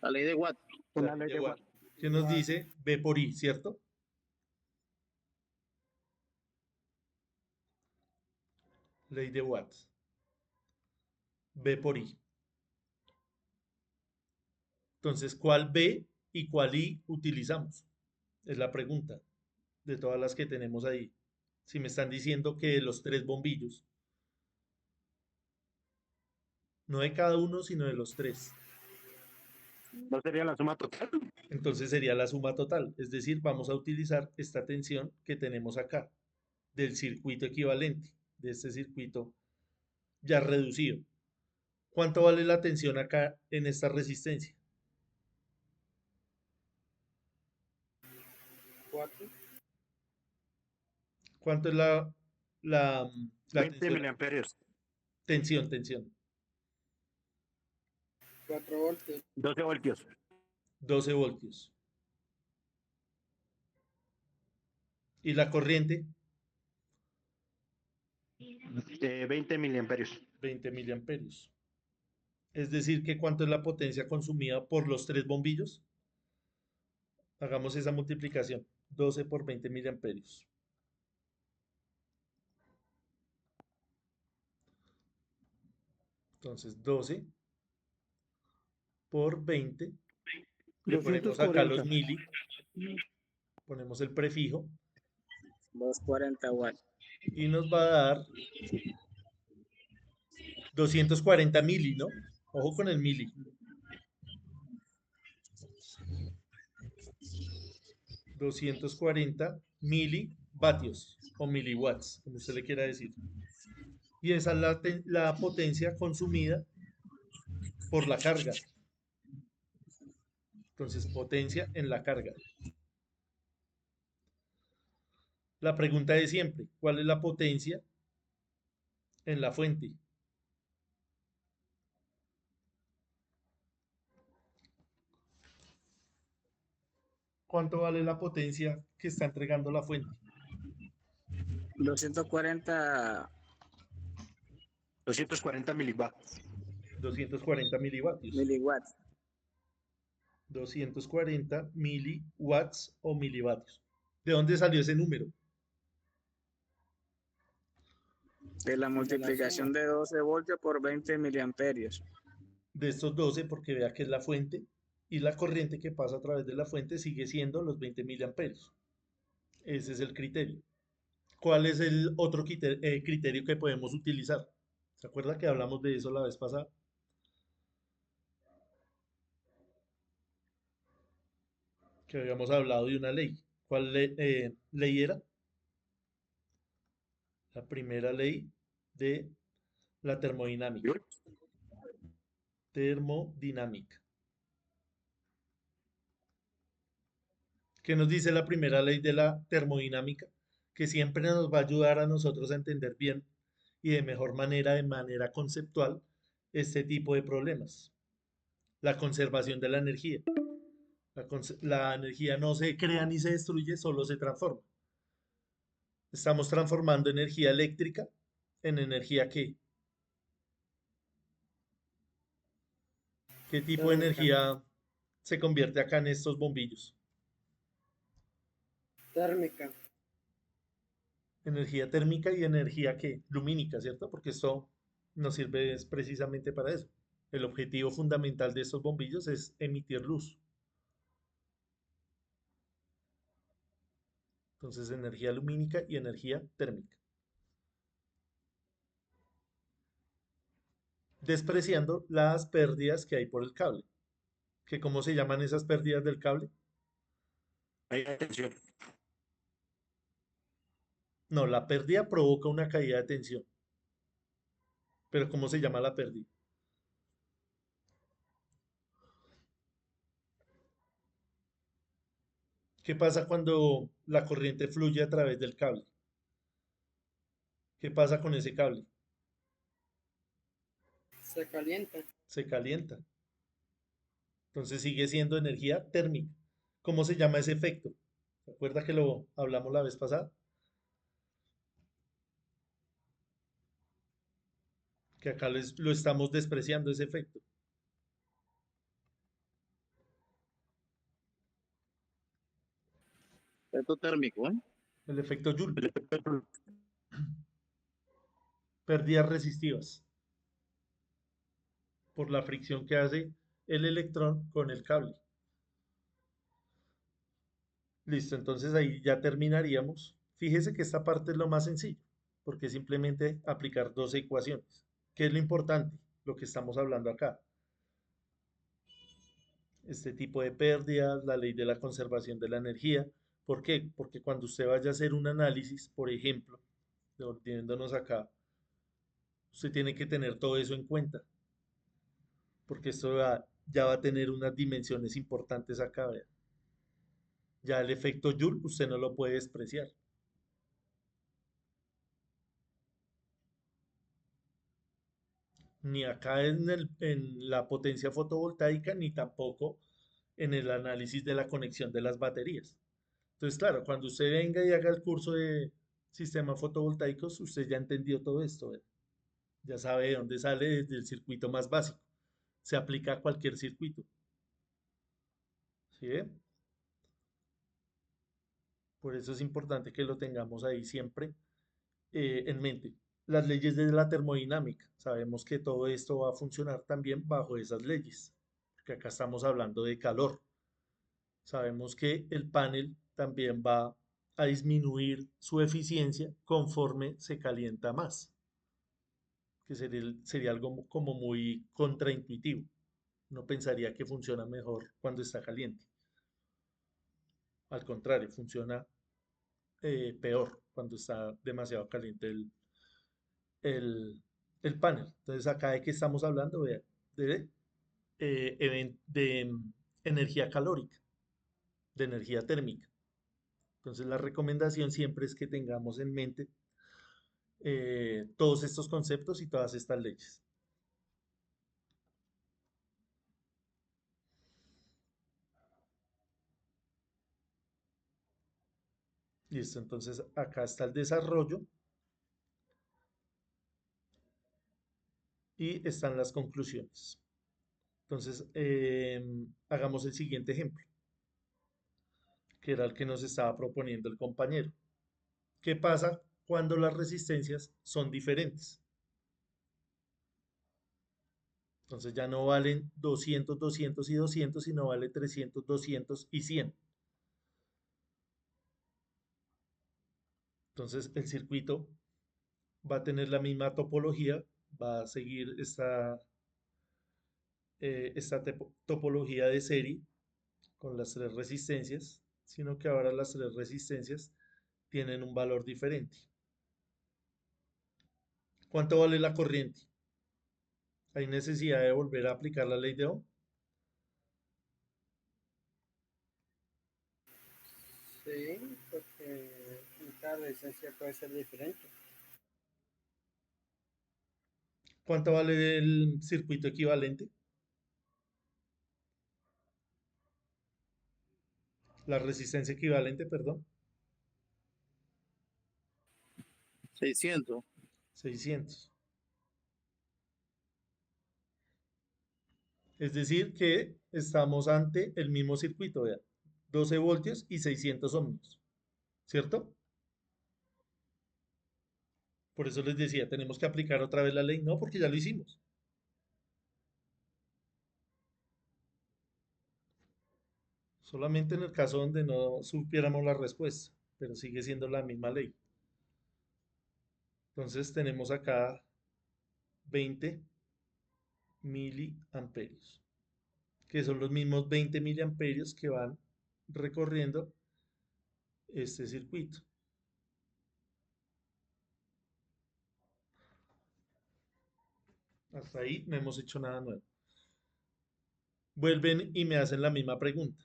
S8: la ley de Watt.
S1: La ley de Watt. ¿Qué nos dice? B por I, ¿cierto? Ley de Watt. B por I. Entonces, ¿cuál B y cuál I utilizamos? Es la pregunta de todas las que tenemos ahí. Si me están diciendo que de los tres bombillos, no de cada uno, sino de los tres,
S8: ¿No sería la suma total?
S1: entonces sería la suma total. Es decir, vamos a utilizar esta tensión que tenemos acá, del circuito equivalente, de este circuito ya reducido. ¿Cuánto vale la tensión acá en esta resistencia?
S6: 4.
S1: ¿Cuánto es la
S8: 20
S1: tensión?
S8: miliamperios.
S1: Tensión.
S6: 4 voltios.
S8: 12 voltios.
S1: 12 voltios. ¿Y la corriente?
S8: 20 miliamperios.
S1: 20 miliamperios. Es decir, que ¿cuánto es la potencia consumida por los 3 bombillos? Hagamos esa multiplicación. 12 por 20 miliamperios. Entonces, 12 por 20. Le ponemos acá los
S3: 240.
S1: mili. Ponemos el prefijo.
S9: 240 watts.
S1: Y nos va a dar 240 mili, ¿no? Ojo con el mili. 240 milivatios o miliwatts, como usted le quiera decir. Y esa es la potencia consumida por la carga. Entonces, potencia en la carga. La pregunta de siempre, ¿cuál es la potencia en la fuente? ¿Cuánto vale la potencia que está entregando la fuente?
S9: 240
S8: 240 miliwatts.
S1: 240 milivatios.
S9: miliwatts.
S1: 240 miliwatts o milivatios. ¿De dónde salió ese número?
S9: De la multiplicación de 12 voltios por 20 miliamperios.
S1: De estos 12, porque vea que es la fuente y la corriente que pasa a través de la fuente sigue siendo los 20 miliamperios. Ese es el criterio. ¿Cuál es el otro criterio que podemos utilizar? ¿Se acuerda que hablamos de eso la vez pasada? Que habíamos hablado de una ley. ¿Cuál ley era? La primera ley de la termodinámica. Termodinámica. ¿Qué nos dice la primera ley de la termodinámica? Que siempre nos va a ayudar a nosotros a entender bien y de mejor manera, de manera conceptual, este tipo de problemas. La conservación de la energía. La energía no se crea ni se destruye, solo se transforma. Estamos transformando energía eléctrica en energía ¿qué? ¿Qué tipo de
S4: Térmica.
S1: energía se convierte acá en estos bombillos?
S4: Térmica.
S1: Energía térmica y energía ¿qué? Lumínica, ¿cierto? Porque esto nos sirve precisamente para eso. El objetivo fundamental de estos bombillos es emitir luz. Entonces, energía lumínica y energía térmica. Despreciando las pérdidas que hay por el cable. ¿Que cómo se llaman esas pérdidas del cable?
S8: Atención.
S1: No, la pérdida provoca una caída de tensión. Pero ¿cómo se llama la pérdida? ¿Qué pasa cuando la corriente fluye a través del cable? ¿Qué pasa con ese cable?
S4: Se calienta.
S1: Se calienta. Entonces sigue siendo energía térmica. ¿Cómo se llama ese efecto? ¿Se acuerda que lo hablamos la vez pasada? Que acá lo estamos despreciando ese efecto.
S8: Efecto térmico, ¿eh?
S1: El efecto Joule.
S8: El efecto Joule.
S1: Pérdidas resistivas. Por la fricción que hace el electrón con el cable. Listo, entonces ahí ya terminaríamos. Fíjese que esta parte es lo más sencillo, porque es simplemente aplicar dos ecuaciones. ¿Qué es lo importante? Lo que estamos hablando acá. Este tipo de pérdidas, la ley de la conservación de la energía. ¿Por qué? Porque cuando usted vaya a hacer un análisis, por ejemplo, volviéndonos acá, usted tiene que tener todo eso en cuenta, porque esto ya va a tener unas dimensiones importantes acá, vea. Ya el efecto Joule usted no lo puede despreciar. Ni acá en la potencia fotovoltaica, ni tampoco en el análisis de la conexión de las baterías. Entonces, claro, cuando usted venga y haga el curso de sistemas fotovoltaicos, usted ya entendió todo esto, ¿ve? Ya sabe de dónde sale desde el circuito más básico. Se aplica a cualquier circuito. ¿Sí ve? Por eso es importante que lo tengamos ahí siempre en mente. Las leyes de la termodinámica. Sabemos que todo esto va a funcionar también bajo esas leyes, que acá estamos hablando de calor. Sabemos que el panel también va a disminuir su eficiencia conforme se calienta más, que sería algo como muy contraintuitivo. Uno pensaría que funciona mejor cuando está caliente. Al contrario, funciona peor cuando está demasiado caliente el, el panel. Entonces, acá de qué estamos hablando, vea, de energía calórica, de energía térmica. Entonces, la recomendación siempre es que tengamos en mente todos estos conceptos y todas estas leyes. Listo, entonces acá está el desarrollo y están las conclusiones. Entonces, hagamos el siguiente ejemplo, que era el que nos estaba proponiendo el compañero. ¿Qué pasa cuando las resistencias son diferentes? Entonces ya no valen 200, 200 y 200, sino vale 300, 200 y 100. Entonces el circuito va a tener la misma topología, va a seguir esta topología de serie con las tres resistencias, sino que ahora las tres resistencias tienen un valor diferente. ¿Cuánto vale la corriente? ¿Hay necesidad de volver a aplicar la ley de Ohm?
S4: Sí, porque cada resistencia puede ser diferente.
S1: ¿Cuánto vale el circuito equivalente? La resistencia equivalente, perdón.
S8: 600.
S1: 600. Es decir, que estamos ante el mismo circuito, vean, 12 voltios y 600 ohmios, ¿cierto? Por eso les decía, tenemos que aplicar otra vez la ley. No, porque ya lo hicimos. Solamente en el caso donde no supiéramos la respuesta, pero sigue siendo la misma ley. Entonces tenemos acá 20 miliamperios, que son los mismos 20 miliamperios que van recorriendo este circuito. Hasta ahí no hemos hecho nada nuevo. Vuelven y me hacen la misma pregunta.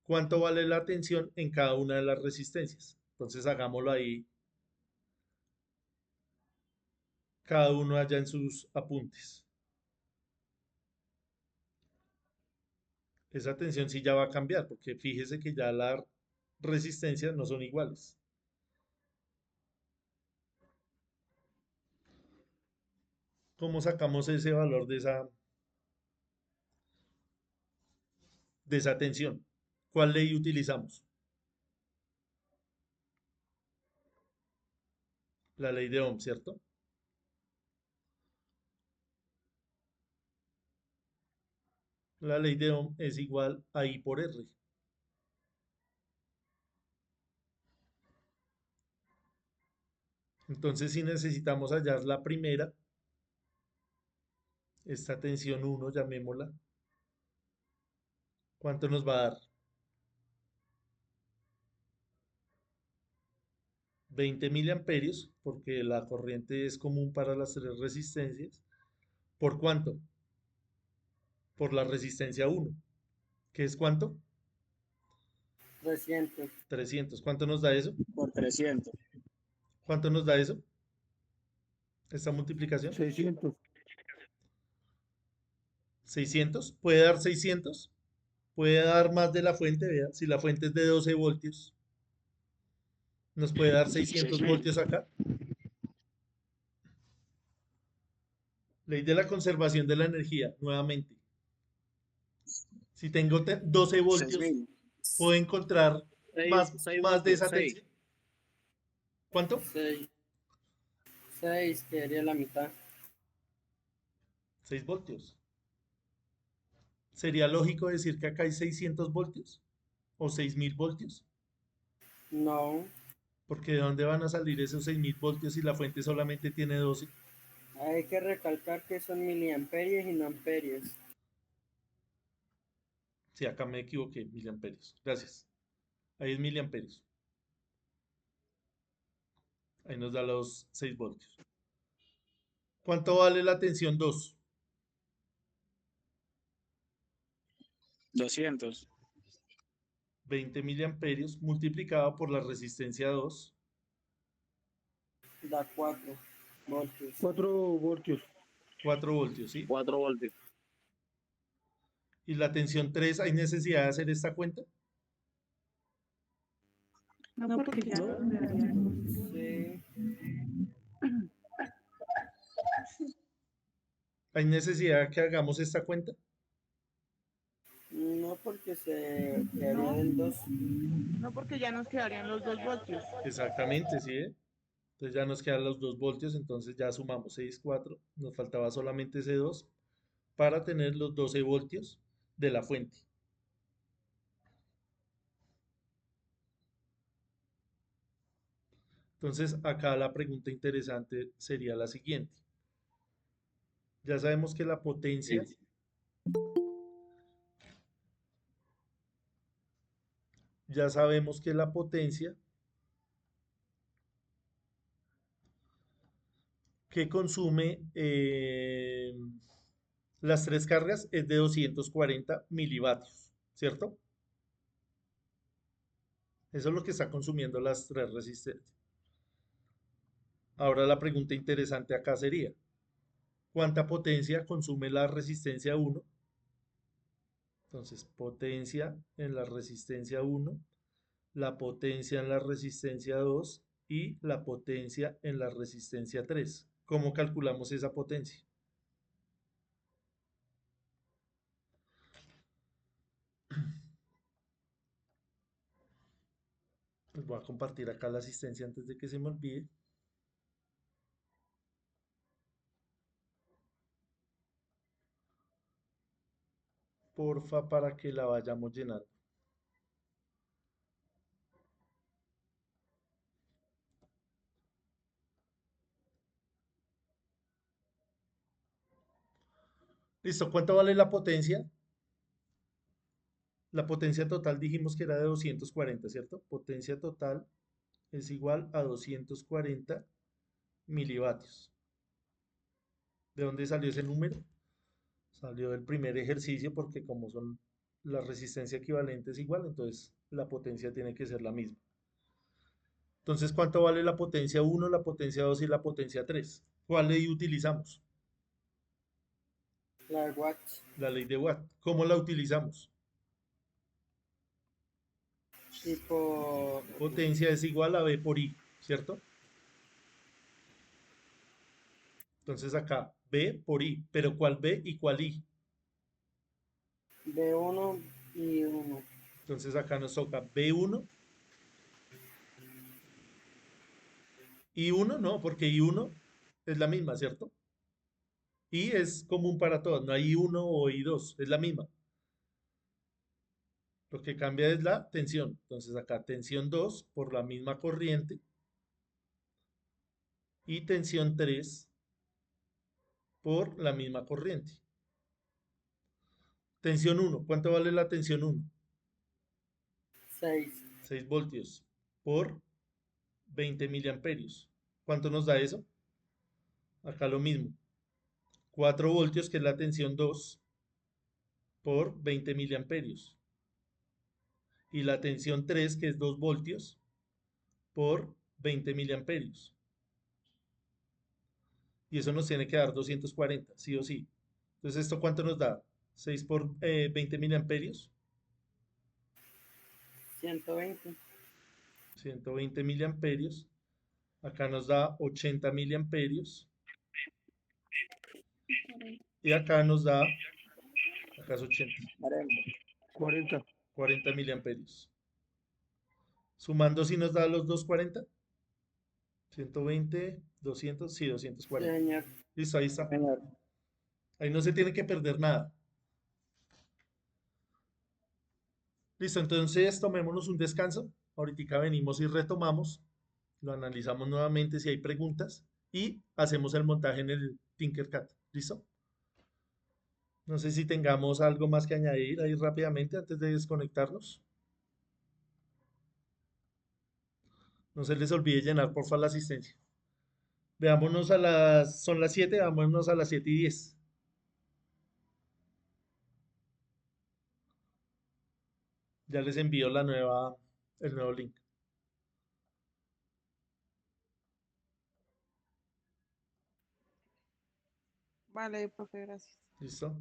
S1: ¿Cuánto vale la tensión en cada una de las resistencias? Entonces hagámoslo ahí, cada uno allá en sus apuntes. Esa tensión sí ya va a cambiar, porque fíjese que ya las resistencias no son iguales. ¿Cómo sacamos ese valor de esa tensión? ¿Cuál ley utilizamos? La ley de Ohm, ¿cierto? La ley de Ohm es igual a I por R. Entonces, si necesitamos hallar la primera, esta tensión 1, llamémosla, ¿cuánto nos va a dar? 20 miliamperios, porque la corriente es común para las tres resistencias. ¿Por cuánto? Por la resistencia 1. ¿Qué es cuánto?
S4: 300.
S1: 300. ¿Cuánto nos da eso?
S9: Por 300.
S1: ¿Cuánto nos da eso? Esta multiplicación.
S3: 600.
S1: 600. ¿Puede dar 600? Puede dar más de la fuente, vea. Si la fuente es de 12 voltios, ¿Nos puede dar 600
S9: 6.000.
S1: voltios acá? Ley de la conservación de la energía, nuevamente. Si tengo 12 voltios,
S9: 6.000.
S1: ¿puedo encontrar más de
S8: voltios,
S1: esa
S8: 6.
S1: tensión? ¿Cuánto?
S4: 6. 6, que sería la mitad.
S1: 6 voltios. ¿Sería lógico decir que acá hay 600 voltios? ¿O 6000 voltios?
S4: No,
S1: Porque ¿de dónde van a salir esos 6000 voltios si la fuente solamente tiene 12?
S4: hay que recalcar que son miliamperios y no amperios.
S1: Sí, acá me equivoqué, miliamperios. Gracias. Ahí es miliamperios. Ahí nos da los 6 voltios. ¿Cuánto vale la tensión 2?
S9: 200.
S1: 20 miliamperios multiplicado por la resistencia 2.
S4: Da 4 voltios.
S3: 4 voltios.
S1: 4 voltios, ¿sí?
S8: 4 voltios.
S1: Y la tensión 3, ¿hay necesidad de hacer esta cuenta?
S7: No, porque ya no.
S4: Sí,
S1: ¿Hay necesidad de que hagamos esta cuenta?
S4: no porque se quedaría en 2.
S7: No, porque ya nos quedarían los 2 voltios.
S1: Exactamente, ¿sí? Entonces ya nos quedan los 2 voltios, entonces ya sumamos 6, 4. Nos faltaba solamente ese 2 para tener los 12 voltios de la fuente. Entonces acá la pregunta interesante sería la siguiente. Ya sabemos que la potencia que consume las 3 cargas es de 240 milivatios, ¿cierto? Eso es lo que está consumiendo las 3 resistencias. Ahora la pregunta interesante acá sería, ¿cuánta potencia consume la resistencia 1? Entonces, potencia en la resistencia 1, la potencia en la resistencia 2 y la potencia en la resistencia 3. ¿Cómo calculamos esa potencia? Pues voy a compartir acá la asistencia antes de que se me olvide. Porfa, para que la vayamos llenando. Listo, ¿cuánto vale la potencia? La potencia total dijimos que era de 240, ¿cierto? Potencia total es igual a 240 milivatios. ¿De dónde salió ese número? Salió del primer ejercicio porque como son la resistencia equivalente es igual, entonces la potencia tiene que ser la misma. Entonces, ¿cuánto vale la potencia 1, la potencia 2 y la potencia 3? ¿Cuál ley utilizamos?
S4: La de watts.
S1: La ley de Watt. ¿Cómo la utilizamos?
S4: Tipo,
S1: Potencia es igual a V por I, ¿cierto? Entonces acá, V por I, pero ¿cuál V y cuál I?
S4: B1 y 1.
S1: Entonces acá nos toca B1 y 1, no, porque I1 es la misma, ¿cierto? I es común para todos, no hay I1 o I2, es la misma. Lo que cambia es la tensión. Entonces acá tensión 2 por la misma corriente y tensión 3 por la misma corriente. Tensión 1, ¿cuánto vale la tensión 1?
S4: 6.
S1: 6 voltios por 20 miliamperios. ¿Cuánto nos da eso? Acá lo mismo. 4 voltios, que es la tensión 2, por 20 miliamperios. Y la tensión 3, que es 2 voltios, por 20 miliamperios. Y eso nos tiene que dar 240, sí o sí. Entonces, ¿esto cuánto nos da? 6 por 20 miliamperios.
S4: 120.
S1: 120 miliamperios. Acá nos da 80 miliamperios. Y acá nos da, acá es 80,
S3: 40.
S1: 40 miliamperios. Sumando si nos da los 240. 120, 200, sí,
S4: Sí,
S1: 240.
S4: señor.
S1: Listo, ahí está.
S9: Señor.
S1: Ahí no se tiene que perder nada. Listo, entonces tomémonos un descanso. Ahorita venimos y retomamos. Lo analizamos nuevamente si hay preguntas y hacemos el montaje en el Tinkercad. ¿Listo? No sé si tengamos algo más que añadir ahí rápidamente antes de desconectarnos. No se les olvide llenar porfa la asistencia. Veámonos son las 7, vámonos a las 7:10. Ya les envío el nuevo link.
S7: Vale, profe, gracias.
S1: ¿Listo?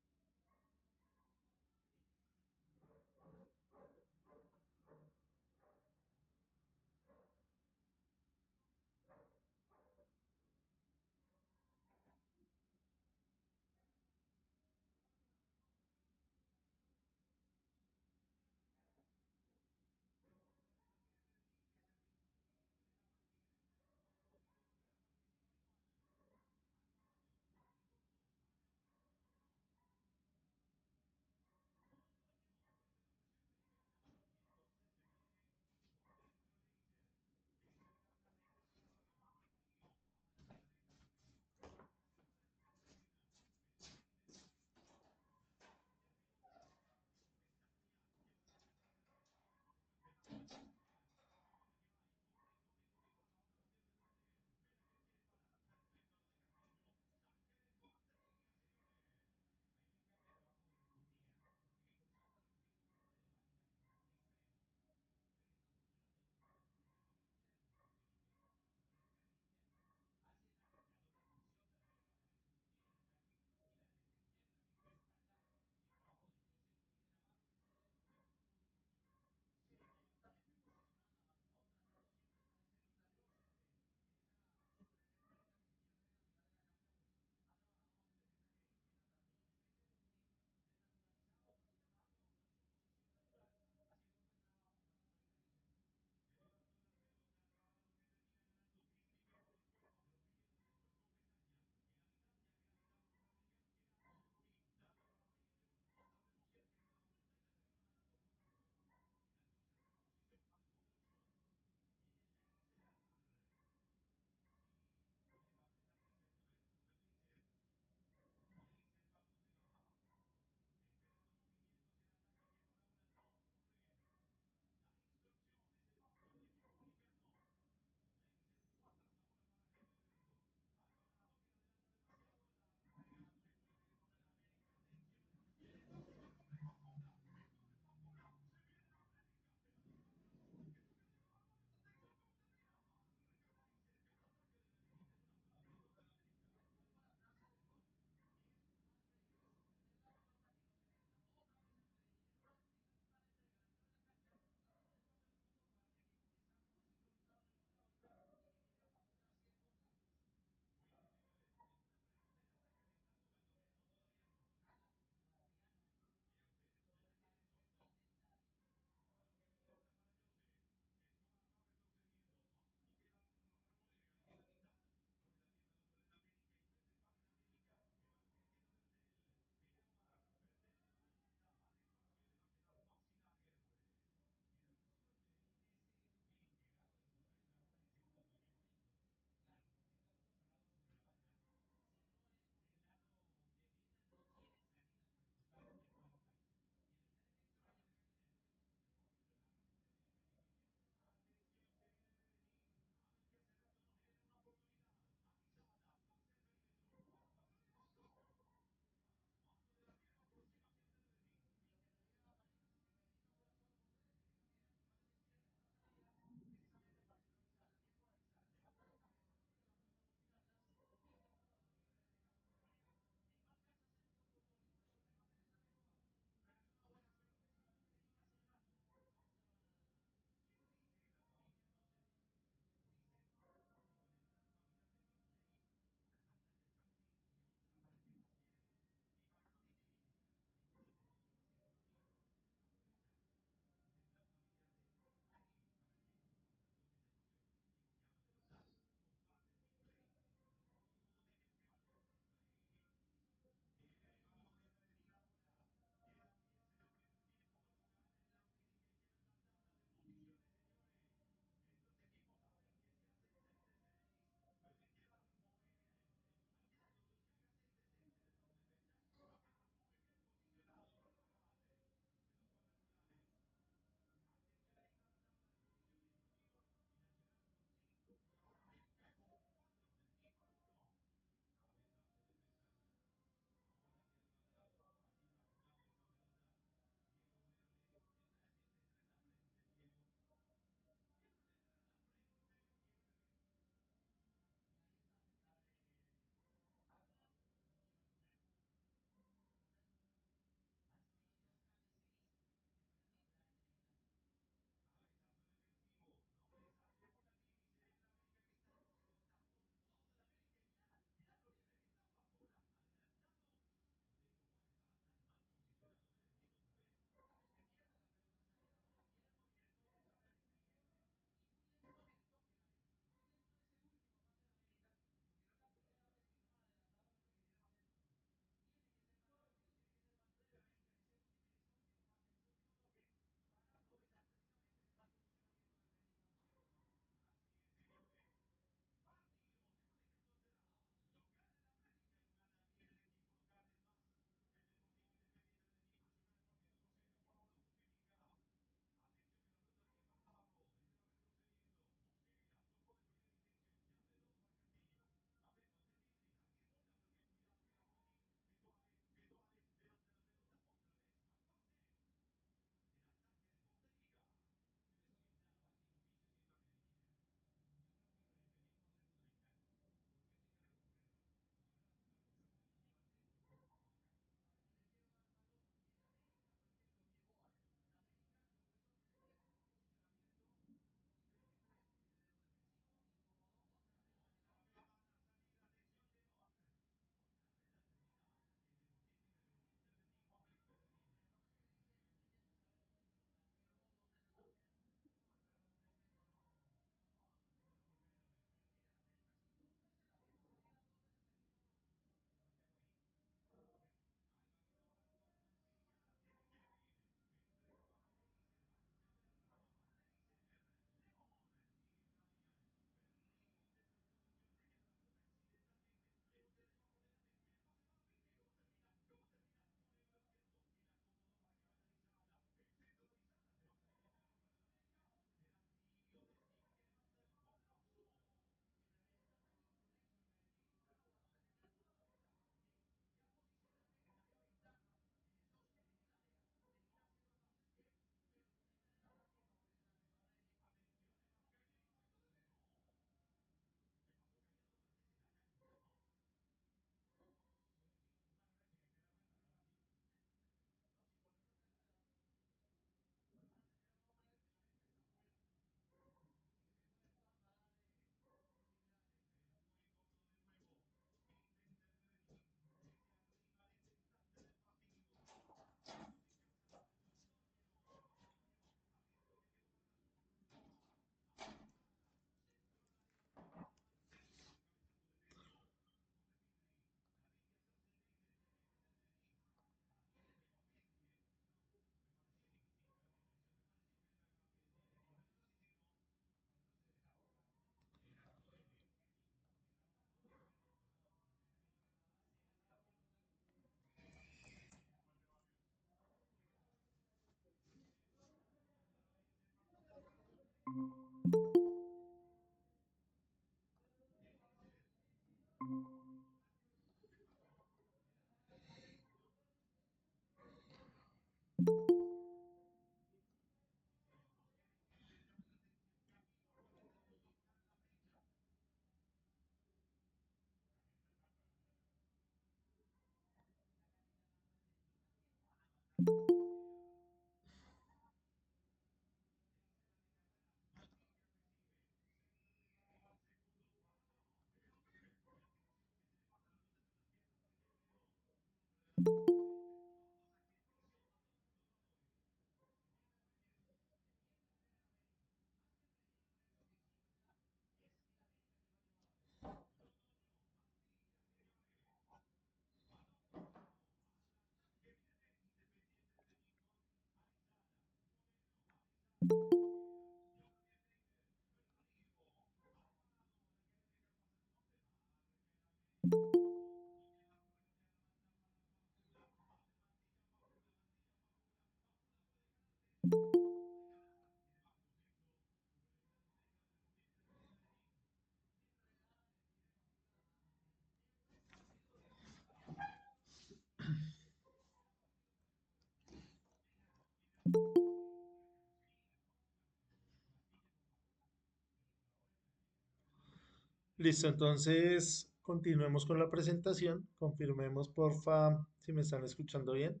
S1: Listo, entonces continuemos con la presentación. Confirmemos, porfa, si me están escuchando bien.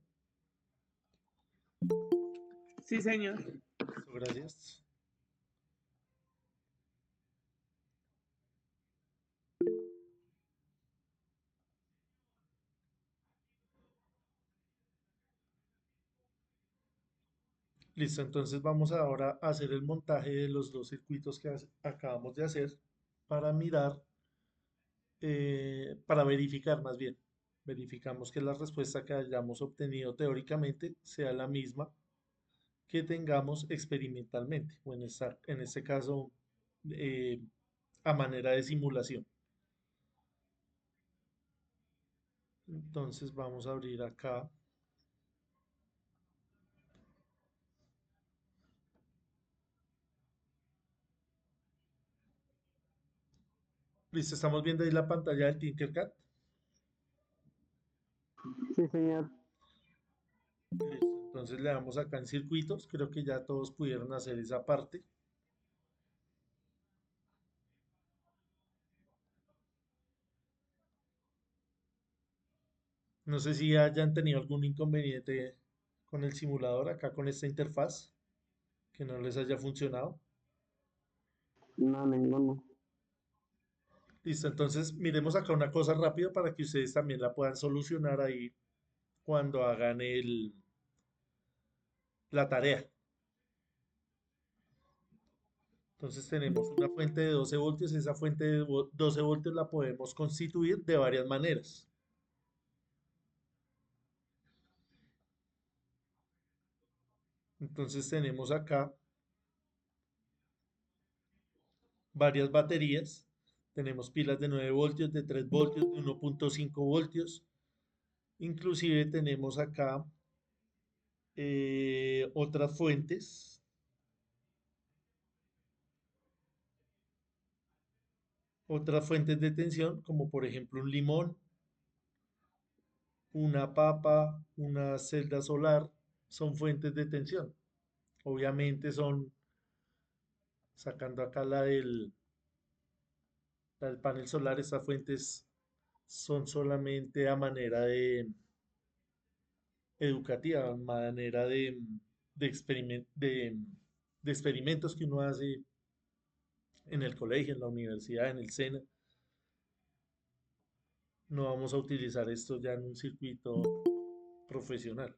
S9: Sí, señor.
S1: Listo, gracias. Listo, entonces vamos ahora a hacer el montaje de los dos circuitos que acabamos de hacer para mirar, para verificar más bien. Verificamos que la respuesta que hayamos obtenido teóricamente sea la misma que tengamos experimentalmente, o en este caso eh, a manera de simulación. Entonces vamos a abrir acá. Listo, estamos viendo ahí la pantalla del Tinkercad.
S3: Sí, señor.
S1: Listo, entonces le damos acá en circuitos. Creo que ya todos pudieron hacer esa parte. No sé si hayan tenido algún inconveniente con el simulador acá con esta interfaz que no les haya funcionado.
S3: No, ninguno.
S1: Listo, entonces miremos acá una cosa rápido para que ustedes también la puedan solucionar ahí cuando hagan la tarea. Entonces tenemos una fuente de 12 voltios. Esa fuente de 12 voltios la podemos constituir de varias maneras. Entonces tenemos acá varias baterías. Tenemos pilas de 9 voltios, de 3 voltios, de 1.5 voltios. Inclusive tenemos acá otras fuentes. Otras fuentes de tensión, como por ejemplo un limón, una papa, una celda solar, son fuentes de tensión. Obviamente son, sacando acá la del panel solar, estas fuentes son solamente a manera de educativa, a manera de experimentos que uno hace en el colegio, en la universidad, en el SENA. No vamos a utilizar esto ya en un circuito profesional.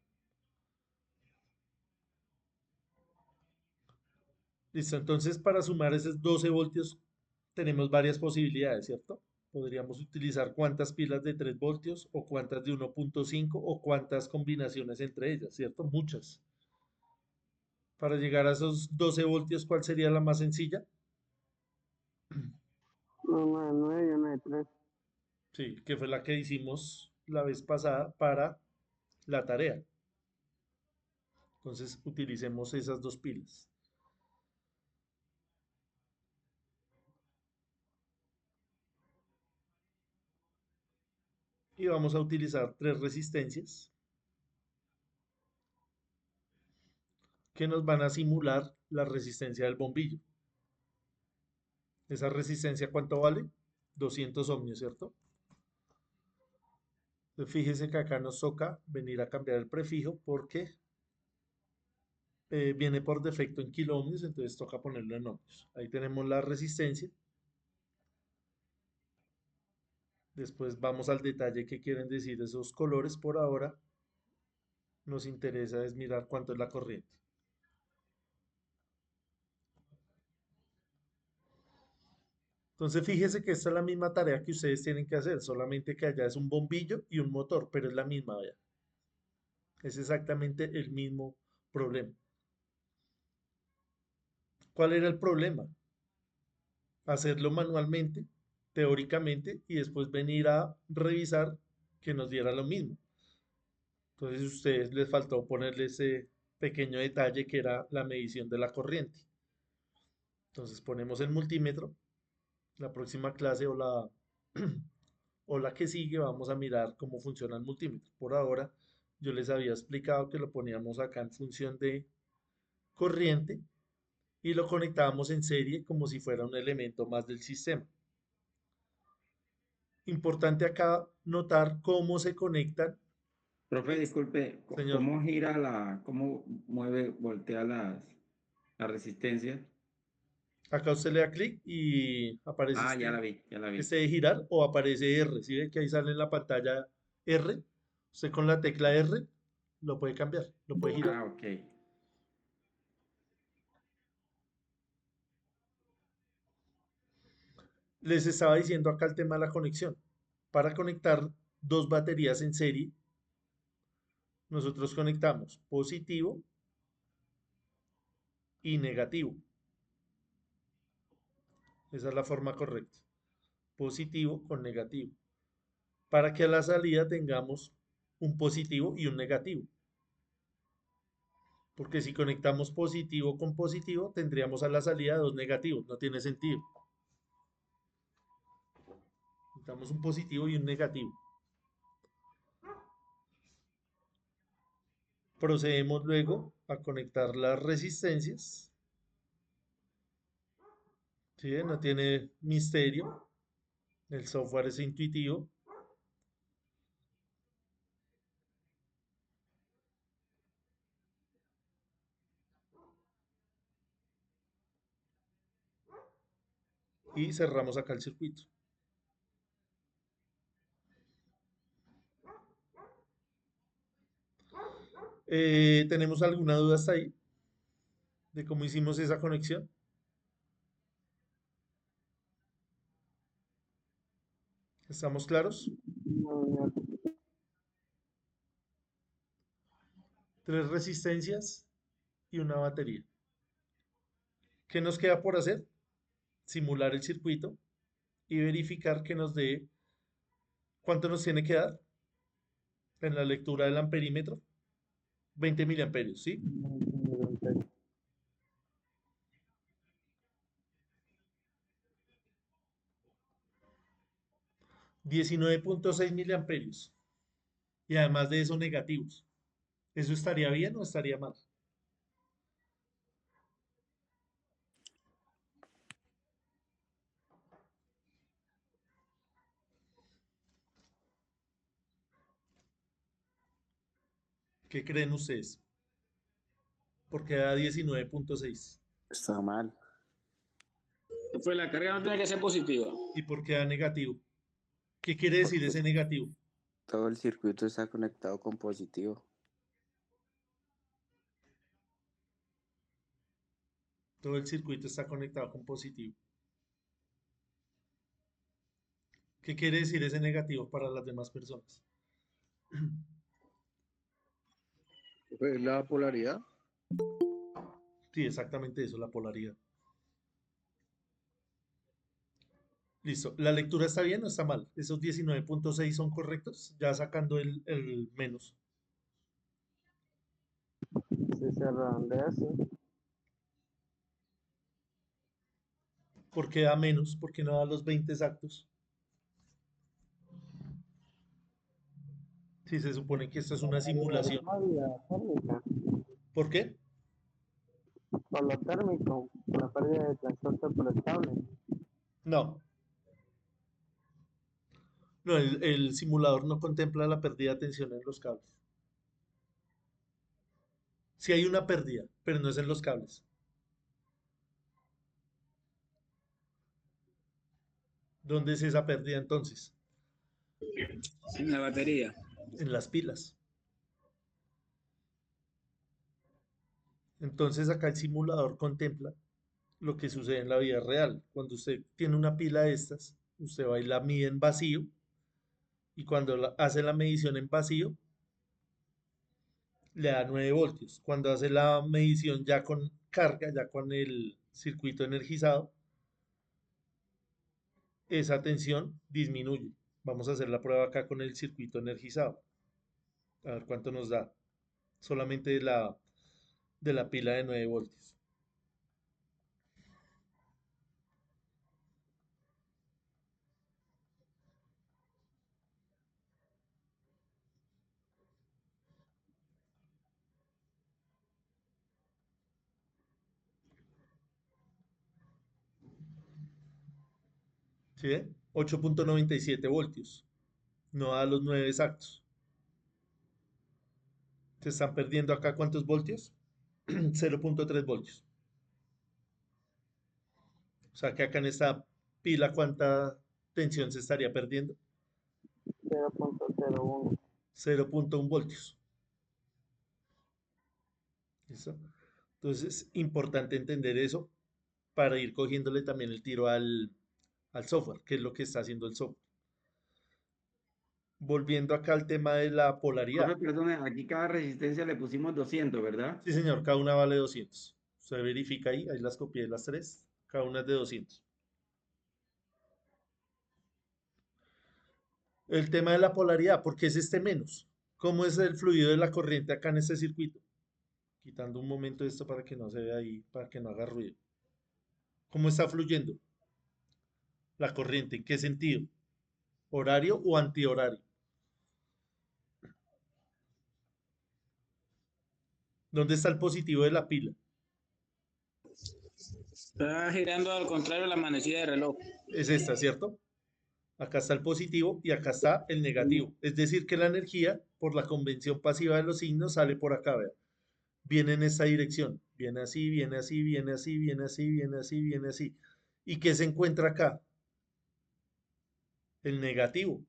S1: Listo, entonces para sumar esos 12 voltios tenemos varias posibilidades, ¿cierto? Podríamos utilizar cuántas pilas de 3 voltios o cuántas de 1.5 o cuántas combinaciones entre ellas, ¿cierto? Muchas. Para llegar a esos 12 voltios, ¿cuál sería la más sencilla?
S3: Una de 9 y una de 3.
S1: Sí, que fue la que hicimos la vez pasada para la tarea. Entonces utilicemos esas dos pilas. Y vamos a utilizar 3 resistencias que nos van a simular la resistencia del bombillo. ¿Esa resistencia cuánto vale? 200 ohmios, ¿cierto? Entonces, fíjese que acá nos toca venir a cambiar el prefijo porque viene por defecto en kilómetros, entonces toca ponerlo en ohmios. Ahí tenemos la resistencia. Después vamos al detalle que quieren decir esos colores. Por ahora nos interesa es mirar cuánto es la corriente. Entonces fíjese que esta es la misma tarea que ustedes tienen que hacer, solamente que allá es un bombillo y un motor, pero es la misma, vea. Es exactamente el mismo problema. ¿Cuál era el problema? Hacerlo manualmente, teóricamente, y después venir a revisar que nos diera lo mismo. Entonces a ustedes les faltó ponerle ese pequeño detalle que era la medición de la corriente. Entonces ponemos el multímetro. La próxima clase o la que sigue vamos a mirar cómo funciona el multímetro. Por ahora yo les había explicado que lo poníamos acá en función de corriente y lo conectábamos en serie como si fuera un elemento más del sistema. Importante acá notar cómo se conectan.
S2: Profe, disculpe,
S1: Señor,
S2: ¿cómo cómo voltea la resistencia?
S1: acá usted le da clic y aparece
S2: Ah, ya la vi, ya la vi.
S1: este de girar o aparece R. ¿Sí ve que ahí sale en la pantalla R? Usted con la tecla R lo puede cambiar, lo puede girar.
S2: Ah, ok.
S1: Les estaba diciendo acá el tema de la conexión. Para conectar dos baterías en serie, nosotros conectamos positivo y negativo. Esa es la forma correcta. Positivo con negativo. Para que a la salida tengamos un positivo y un negativo. Porque si conectamos positivo con positivo, tendríamos a la salida dos negativos. No tiene sentido. Necesitamos un positivo y un negativo. Procedemos luego a conectar las resistencias. ¿Sí? No tiene misterio. El software es intuitivo. Y cerramos acá el circuito. ¿Tenemos alguna duda hasta ahí de cómo hicimos esa conexión? ¿Estamos claros? Tres resistencias y una batería. ¿Qué nos queda por hacer? Simular el circuito y verificar que nos dé cuánto nos tiene que dar en la lectura del amperímetro. 20 miliamperios, ¿sí? 19.6 miliamperios. Y además de eso, negativos. ¿Eso estaría bien o estaría mal? ¿Qué creen ustedes? Porque da 19.6.
S9: Está mal.
S10: Pues la carga no tiene que ser positiva.
S1: ¿Y por qué da negativo? ¿Qué quiere decir ese negativo?
S9: Todo el circuito está conectado con positivo.
S1: Todo el circuito está conectado con positivo. ¿Qué quiere decir ese negativo para las demás personas?
S8: Pues la polaridad.
S1: Sí, exactamente eso, la polaridad. Listo. ¿La lectura está bien o está mal? ¿Esos 19.6 son correctos? Ya sacando el menos.
S3: Si se redondea, sí.
S1: ¿Por qué da menos? ¿Por qué no da los 20 exactos? Si se supone que esto es una simulación.
S3: Térmica,
S1: ¿Por qué?
S3: por lo térmico, por la pérdida de transporte por estable.
S1: No. No, el simulador no contempla la pérdida de tensión en los cables. Sí hay una pérdida, pero no es en los cables. ¿Dónde es esa pérdida entonces?
S10: En la batería.
S1: En las pilas. Entonces acá el simulador contempla lo que sucede en la vida real. Cuando usted tiene una pila de estas, usted va y la mide en vacío y cuando hace la medición en vacío, le da 9 voltios. Cuando hace la medición ya con carga, ya con el circuito energizado, esa tensión disminuye. Vamos a hacer la prueba acá con el circuito energizado. A ver cuánto nos da. Solamente de la pila de 9 voltios. ¿Sí ve? 8.97 voltios. No da los 9 exactos. Se están perdiendo acá ¿cuántos voltios? 0.3 voltios. O sea que acá en esta pila ¿cuánta tensión se estaría perdiendo?
S3: 0.01.
S1: 0.1 voltios. ¿Listo? Entonces es importante entender eso para ir cogiéndole también el tiro al software, que es lo que está haciendo el software. Volviendo acá al tema de la polaridad.
S2: Profe, perdone, aquí cada resistencia le pusimos 200, ¿verdad?
S1: Sí, señor, cada una vale 200. Usted verifica ahí las copié las tres, cada una es de 200. El tema de la polaridad, ¿por qué es este menos? ¿Cómo es el fluido de la corriente acá en este circuito? Quitando un momento esto para que no se vea ahí, para que no haga ruido. ¿Cómo está fluyendo la corriente? ¿En qué sentido? ¿Horario o antihorario? ¿Dónde está el positivo de la pila?
S10: Está girando al contrario de la manecilla de reloj.
S1: Es esta, ¿cierto? Acá está el positivo y acá está el negativo. Es decir, que la energía, por la convención pasiva de los signos, sale por acá, vea. Viene en esta dirección. Viene así, viene así, viene así, viene así, viene así, viene así. ¿Y qué se encuentra acá? El negativo,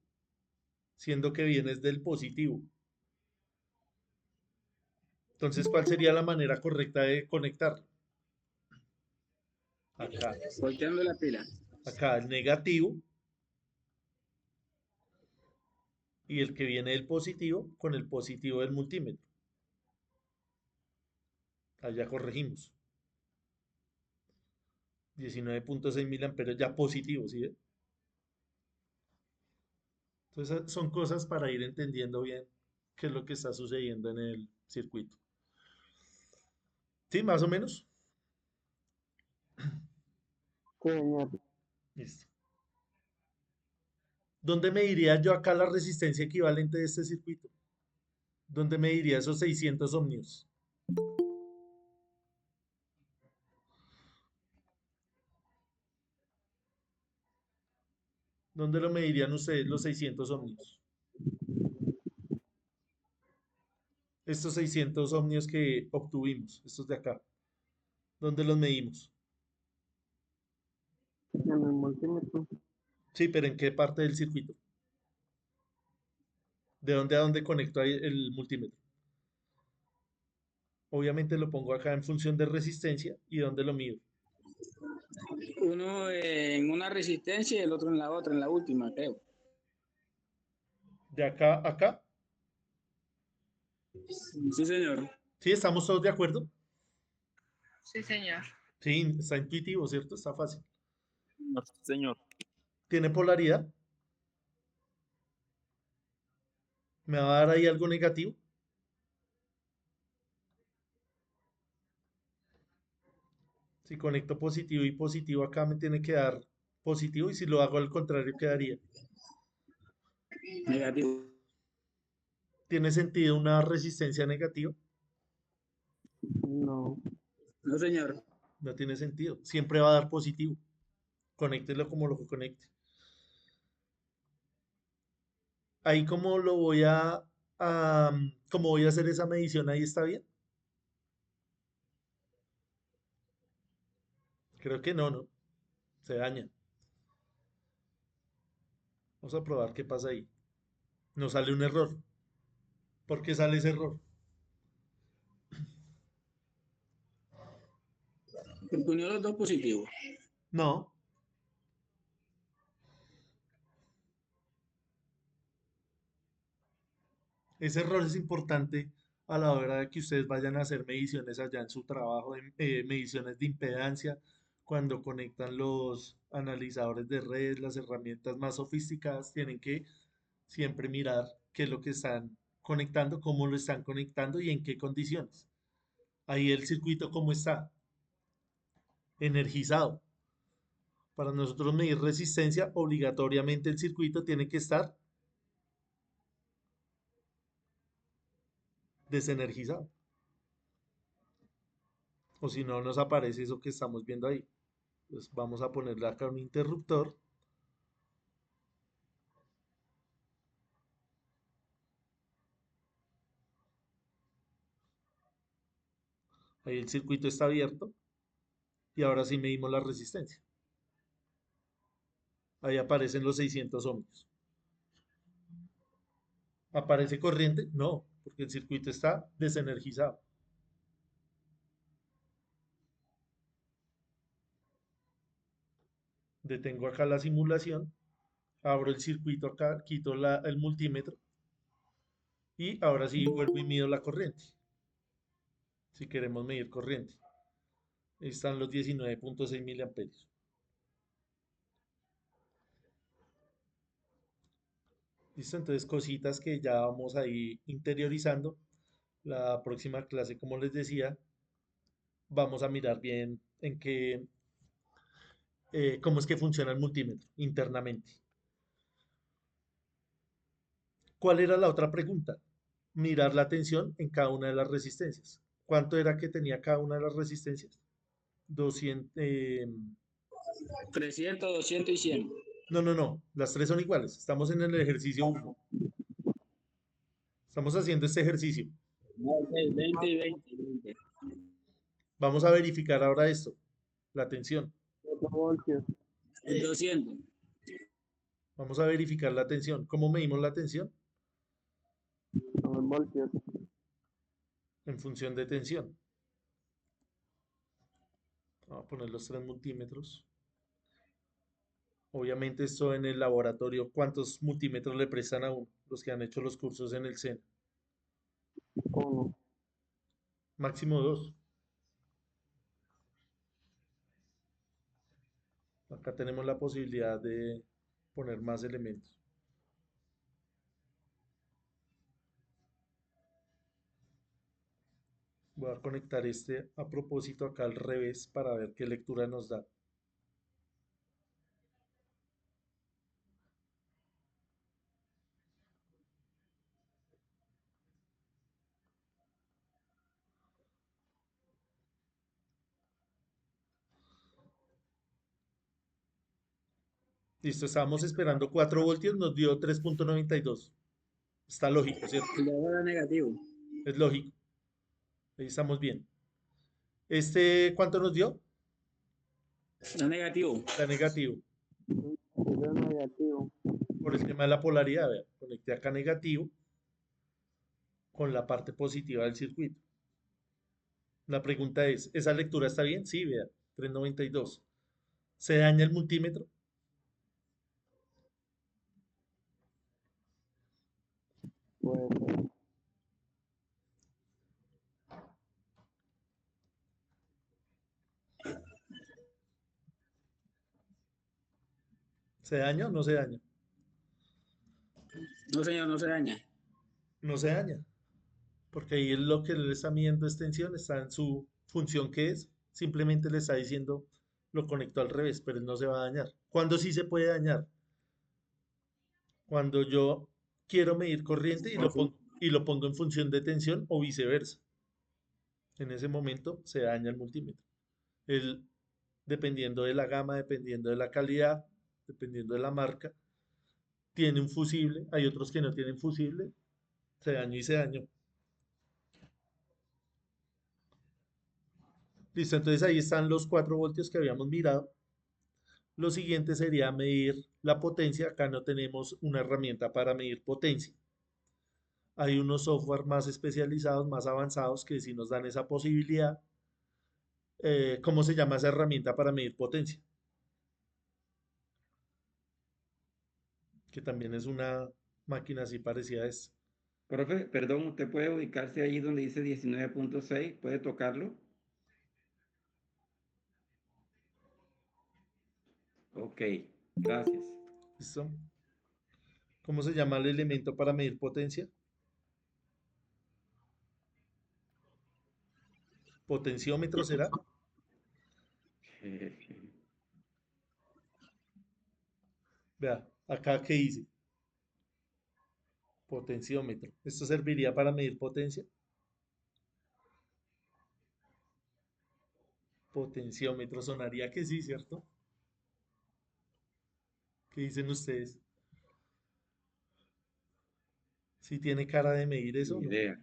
S1: siendo que viene del positivo. Entonces, ¿cuál sería la manera correcta de conectar? Acá,
S10: Volteando la pila.
S1: acá el negativo y el que viene del positivo con el positivo del multímetro. Allá corregimos. 19.6 miliamperios ya positivo, ¿sí ve? Entonces son cosas para ir entendiendo bien qué es lo que está sucediendo en el circuito. ¿Sí? Más o menos.
S3: Sí, señor.
S1: Listo. ¿Dónde mediría yo acá la resistencia equivalente de este circuito? ¿Dónde mediría esos 600 ohmios? ¿Dónde lo medirían ustedes los 600 ohmios? Estos 600 ohmios que obtuvimos, estos de acá. ¿Dónde los medimos?
S3: En el multímetro.
S1: Sí, pero ¿en qué parte del circuito? ¿De dónde a dónde conecto ahí el multímetro? Obviamente lo pongo acá en función de resistencia y dónde lo mido.
S10: Uno en una resistencia y el otro en la otra, en la última, creo.
S1: De acá a acá.
S10: Sí, señor.
S1: ¿Sí? ¿Estamos todos de acuerdo?
S5: Sí, señor.
S1: Sí, está intuitivo, ¿cierto? Está fácil.
S9: No, señor.
S1: ¿Tiene polaridad? ¿Me va a dar ahí algo negativo? Si conecto positivo y positivo acá me tiene que dar positivo y si lo hago al contrario quedaría.
S10: Negativo.
S1: ¿Tiene sentido una resistencia negativa?
S3: No.
S10: No, señor.
S1: No tiene sentido. Siempre va a dar positivo. Conéctelo como lo conecte. Ahí como lo voy como voy a hacer esa medición, ahí está bien. Creo que no, no. Se daña. Vamos a probar qué pasa ahí. Nos sale un error. ¿Por qué sale ese error?
S10: Porque unió los dos positivos.
S1: No. Ese error es importante a la hora de que ustedes vayan a hacer mediciones allá en su trabajo, mediciones de impedancia, cuando conectan los analizadores de redes, las herramientas más sofisticadas, tienen que siempre mirar qué es lo que están conectando, cómo lo están conectando y en qué condiciones. Ahí el circuito, ¿cómo está? Energizado. Para nosotros medir resistencia, obligatoriamente el circuito tiene que estar desenergizado. O si no, nos aparece eso que estamos viendo ahí. Entonces vamos a ponerle acá un interruptor. Ahí el circuito está abierto. Y ahora sí medimos la resistencia. Ahí aparecen los 600 ohmios. ¿Aparece corriente? No, porque el circuito está desenergizado. Detengo acá la simulación. Abro el circuito acá, quito el multímetro. Y ahora sí vuelvo y mido la corriente. Si queremos medir corriente. Ahí están los 19.6 miliamperios. Listo, entonces cositas que ya vamos ahí interiorizando. La próxima clase, como les decía, vamos a mirar bien en qué, cómo es que funciona el multímetro internamente. ¿Cuál era la otra pregunta? Mirar la tensión en cada una de las resistencias. ¿Cuánto era que tenía cada una de las resistencias? 200,
S10: 300, 200 y 100.
S1: no, no, no, las tres son iguales. Estamos en el ejercicio 1. Estamos haciendo este ejercicio.
S10: Ok, 20 y 20. 20.
S1: Vamos a verificar ahora esto, la tensión.
S3: 4 voltios.
S10: 200.
S1: Vamos a verificar la tensión. ¿Cómo medimos la tensión?
S3: 9 voltios.
S1: En función de tensión. Vamos a poner los tres multímetros. Obviamente esto en el laboratorio, ¿cuántos multímetros le prestan a uno? Los que han hecho los cursos en el SENA.
S3: 1.
S1: Máximo 2. Acá tenemos la posibilidad de poner más elementos. Voy a conectar este a propósito acá al revés para ver qué lectura nos da. Listo, estábamos esperando 4 voltios, nos dio 3.92. Está lógico, ¿cierto?
S10: Y luego era negativo.
S1: Es lógico. Ahí estamos bien. ¿Este cuánto nos dio?
S10: Era negativo.
S1: Está negativo.
S3: Es negativo.
S1: Por el tema de la polaridad, vea, conecté acá negativo con la parte positiva del circuito. La pregunta es, ¿esa lectura está bien? Sí, vea, 392. ¿Se daña el multímetro?
S3: Puede ser.
S1: ¿Se daña o no se daña?
S10: No, señor, no se daña.
S1: No se daña. Porque ahí lo que le está midiendo es tensión, está en su función que es. Simplemente le está diciendo, lo conectó al revés, pero él no se va a dañar. ¿Cuándo sí se puede dañar? Cuando yo quiero medir corriente y lo pongo en función de tensión o viceversa. En ese momento se daña el multímetro. El, dependiendo de la gama, dependiendo de la calidad, dependiendo de la marca, tiene un fusible, hay otros que no tienen fusible, se dañó y se dañó. Listo, entonces ahí están los 4 voltios que habíamos mirado. Lo siguiente sería medir la potencia. Acá no tenemos una herramienta para medir potencia. Hay unos software más especializados, más avanzados, que sí nos dan esa posibilidad. ¿Cómo se llama esa herramienta para medir potencia? Que también es una máquina así parecida a esta.
S2: Profe, perdón, ¿usted puede ubicarse ahí donde dice 19.6? ¿Puede tocarlo? Ok, gracias.
S1: ¿Listo? ¿Cómo se llama el elemento para medir potencia? ¿Potenciómetro será? Vea, acá que dice potenciómetro. ¿Esto serviría para medir potencia? Potenciómetro sonaría que sí, ¿cierto? ¿Qué dicen ustedes? ¿Sí tiene cara de medir eso o
S2: Ni
S1: no?
S2: idea.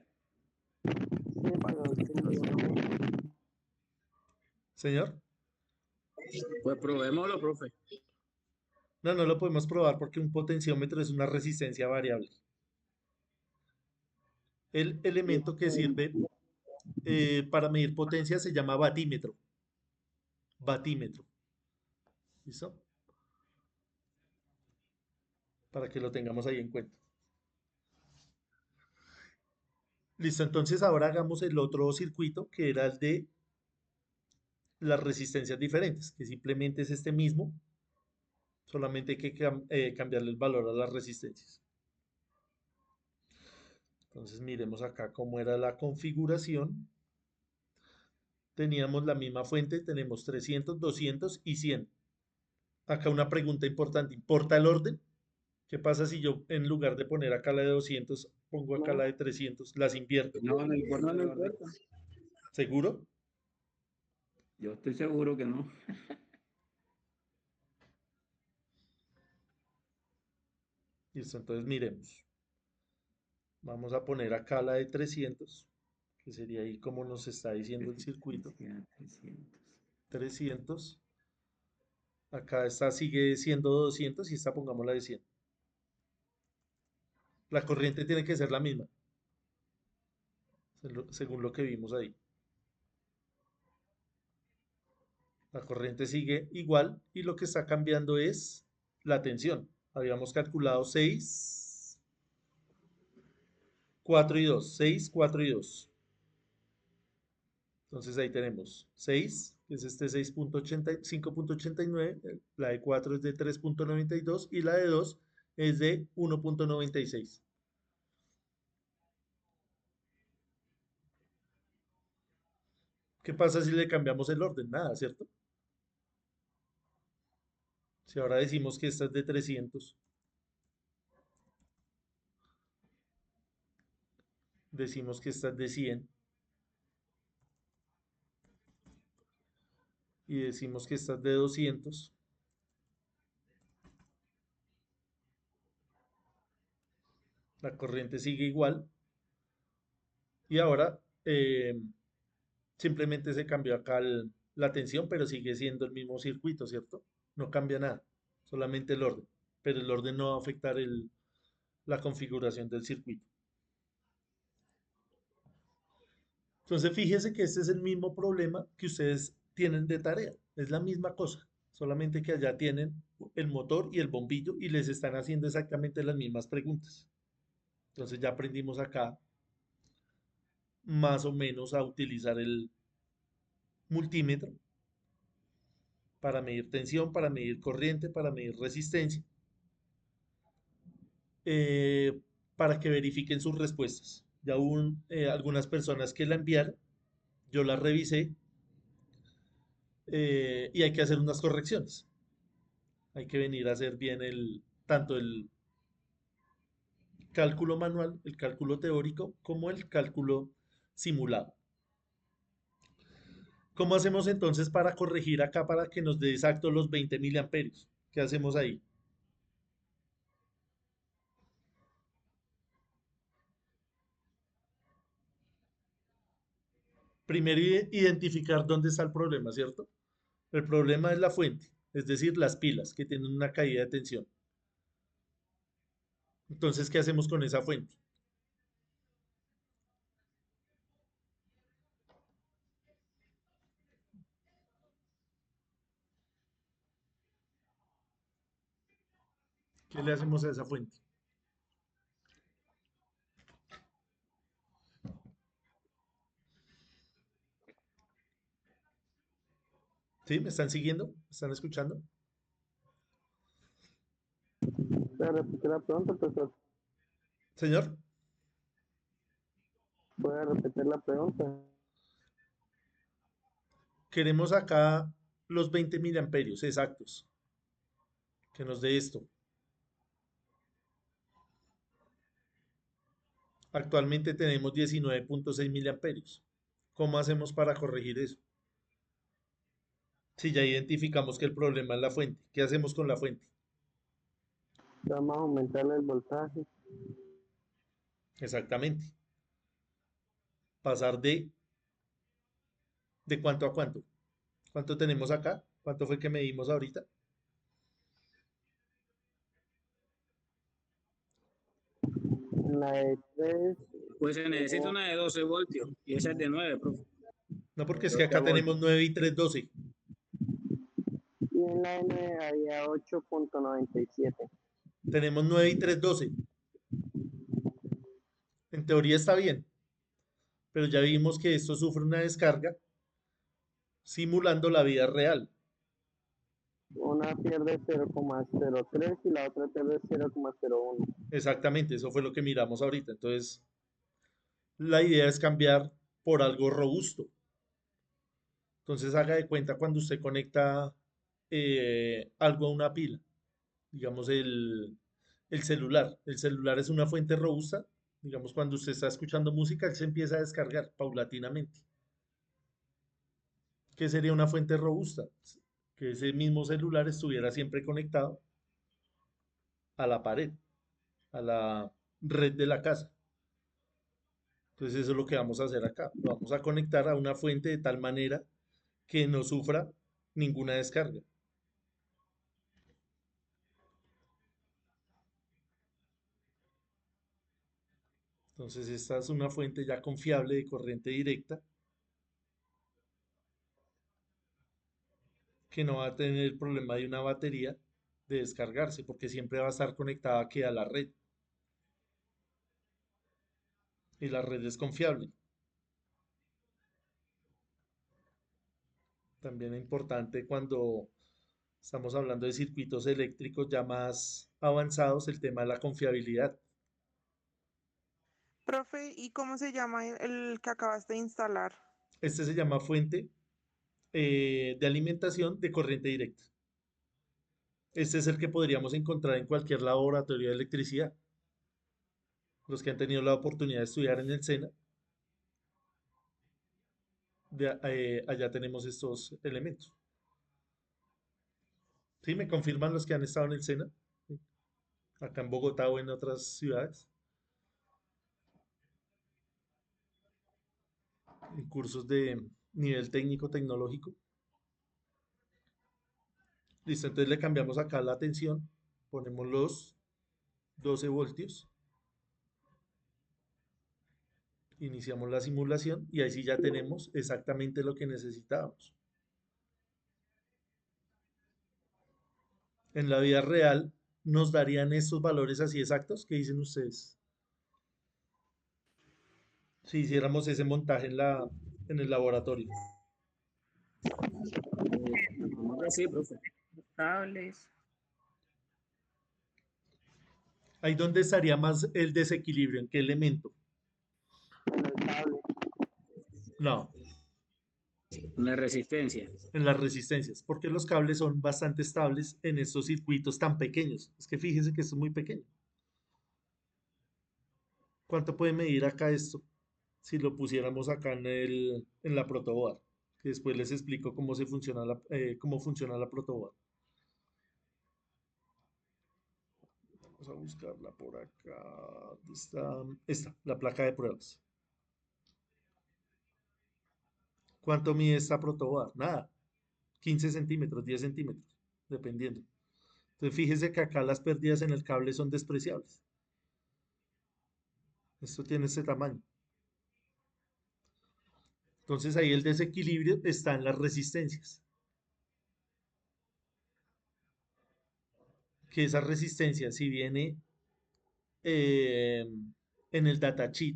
S3: Sí, pero
S1: Señor,
S10: Pues probémoslo, profe.
S1: no, no lo podemos probar porque un potenciómetro es una resistencia variable. El elemento que sirve para medir potencia se llama batímetro. Batímetro. ¿Listo? Para que lo tengamos ahí en cuenta. Listo, entonces ahora hagamos el otro circuito que era el de las resistencias diferentes, que simplemente es este mismo, solamente hay que cambiarle el valor a las resistencias. Entonces miremos acá cómo era la configuración. Teníamos la misma fuente, tenemos 300, 200 y 100. Acá una pregunta importante, ¿importa el orden? ¿Qué pasa si yo en lugar de poner acá la de 200, pongo acá
S9: No,
S1: la de 300, las invierto?
S2: No, no importa
S9: no
S2: el orden.
S9: importa.
S1: ¿Seguro?
S2: Yo estoy seguro que no.
S1: Listo, entonces miremos. Vamos a poner acá la de 300, que sería ahí como nos está diciendo el circuito.
S2: Resistencia 300.
S1: 300. Acá esta sigue siendo 200 y esta pongámosla de 100. La corriente tiene que ser la misma, según lo que vimos ahí. La corriente sigue igual y lo que está cambiando es la tensión. Habíamos calculado 6, 4 y 2. 6, 4 y 2. Entonces ahí tenemos 6, que es este 5.89, la de 4 es de 3.92 y la de 2 es de 1.96. ¿Qué pasa si le cambiamos el orden? Nada, ¿cierto? Si ahora decimos que esta es de 300, decimos que esta es de 100 y decimos que esta es de 200, la corriente sigue igual y ahora simplemente se cambió acá la tensión, pero sigue siendo el mismo circuito, ¿cierto? No cambia nada, solamente el orden, pero el orden no va a afectar la configuración del circuito. Entonces fíjese que este es el mismo problema que ustedes tienen de tarea, es la misma cosa, solamente que allá tienen el motor y el bombillo y les están haciendo exactamente las mismas preguntas. Entonces ya aprendimos acá más o menos a utilizar el multímetro para medir tensión, para medir corriente, para medir resistencia, eh, para que verifiquen sus respuestas. Ya hubo algunas personas que la enviaron, yo la revisé y hay que hacer unas correcciones. Hay que venir a hacer bien tanto el cálculo manual, el cálculo teórico, como el cálculo simulado. ¿Cómo hacemos entonces para corregir acá para que nos dé exacto los 20 miliamperios? ¿Qué hacemos ahí? primero identificar dónde está el problema, ¿cierto? El problema es la fuente, es decir, las pilas que tienen una caída de tensión. Entonces, ¿qué hacemos con esa fuente? ¿Qué le hacemos a esa fuente? ¿Sí? ¿Me están siguiendo? ¿Me están escuchando?
S3: ¿Puede repetir la pregunta, profesor?
S1: Señor,
S3: ¿Puede repetir la pregunta?
S1: queremos acá los 20 miliamperios exactos que nos dé esto. Actualmente tenemos 19.6 miliamperios. ¿Cómo hacemos para corregir eso? Si ya identificamos que el problema es la fuente, ¿qué hacemos con la fuente?
S3: Vamos a aumentarle el voltaje.
S1: Exactamente. Pasar ¿de cuánto a cuánto? ¿Cuánto tenemos acá? ¿Cuánto fue que medimos ahorita?
S3: La de 3,
S10: Pues se necesita una de 12 voltios y esa es de 9, profe.
S1: No, porque es que acá tenemos 9 y 312.
S3: y en la N había 8.97.
S1: Tenemos 9 y 312. En teoría está bien, pero ya vimos que esto sufre una descarga simulando la vida real.
S3: Una pierde 0.03 y la otra pierde 0.01.
S1: Exactamente, eso fue lo que miramos ahorita. Entonces, la idea es cambiar por algo robusto. Entonces, haga de cuenta cuando usted conecta algo a una pila, digamos el celular. El celular es una fuente robusta. Digamos, cuando usted está escuchando música, él se empieza a descargar paulatinamente. ¿Qué sería una fuente robusta? Que ese mismo celular estuviera siempre conectado a la pared, a la red de la casa. Entonces eso es lo que vamos a hacer acá. Lo vamos a conectar a una fuente de tal manera que no sufra ninguna descarga. Entonces esta es una fuente ya confiable de corriente directa que no va a tener el problema de una batería de descargarse porque siempre va a estar conectada aquí a la red y la red es confiable. También es importante cuando estamos hablando de circuitos eléctricos ya más avanzados, el tema de la confiabilidad.
S7: Profe, ¿y cómo se llama el que acabaste de instalar?
S1: Este se llama fuente de alimentación de corriente directa. Este es el que podríamos encontrar en cualquier laboratorio de electricidad. Los que han tenido la oportunidad de estudiar en el SENA, allá tenemos estos elementos. ¿Sí? ¿Me confirman los que han estado en el SENA? Sí. Acá en Bogotá o en otras ciudades. En cursos de nivel técnico tecnológico. Listo, entonces le cambiamos acá la tensión. Ponemos los 12 voltios. Iniciamos la simulación y ahí sí ya tenemos exactamente lo que necesitábamos. En la vida real nos darían estos valores así exactos. ¿Qué dicen ustedes? Si hiciéramos ese montaje en el laboratorio.
S10: Sí, profe.
S5: Cables.
S1: Ahí donde estaría más el desequilibrio, ¿en qué elemento?
S3: En el cable.
S1: No,
S10: Una resistencia.
S1: en las resistencias, porque los cables son bastante estables en estos circuitos tan pequeños. Es que fíjense que esto es muy pequeño. ¿Cuánto puede medir acá esto? Si lo pusiéramos acá en la protoboard, que después les explico cómo funciona la protoboard. Vamos a buscarla por acá. ¿Dónde está? Esta, la placa de pruebas. ¿Cuánto mide esta protoboard? Nada, 15 centímetros, 10 centímetros, dependiendo. Entonces fíjese que acá las pérdidas en el cable son despreciables. Esto tiene este tamaño. Entonces ahí el desequilibrio está en las resistencias. Que esa resistencia, si viene eh, en el datasheet,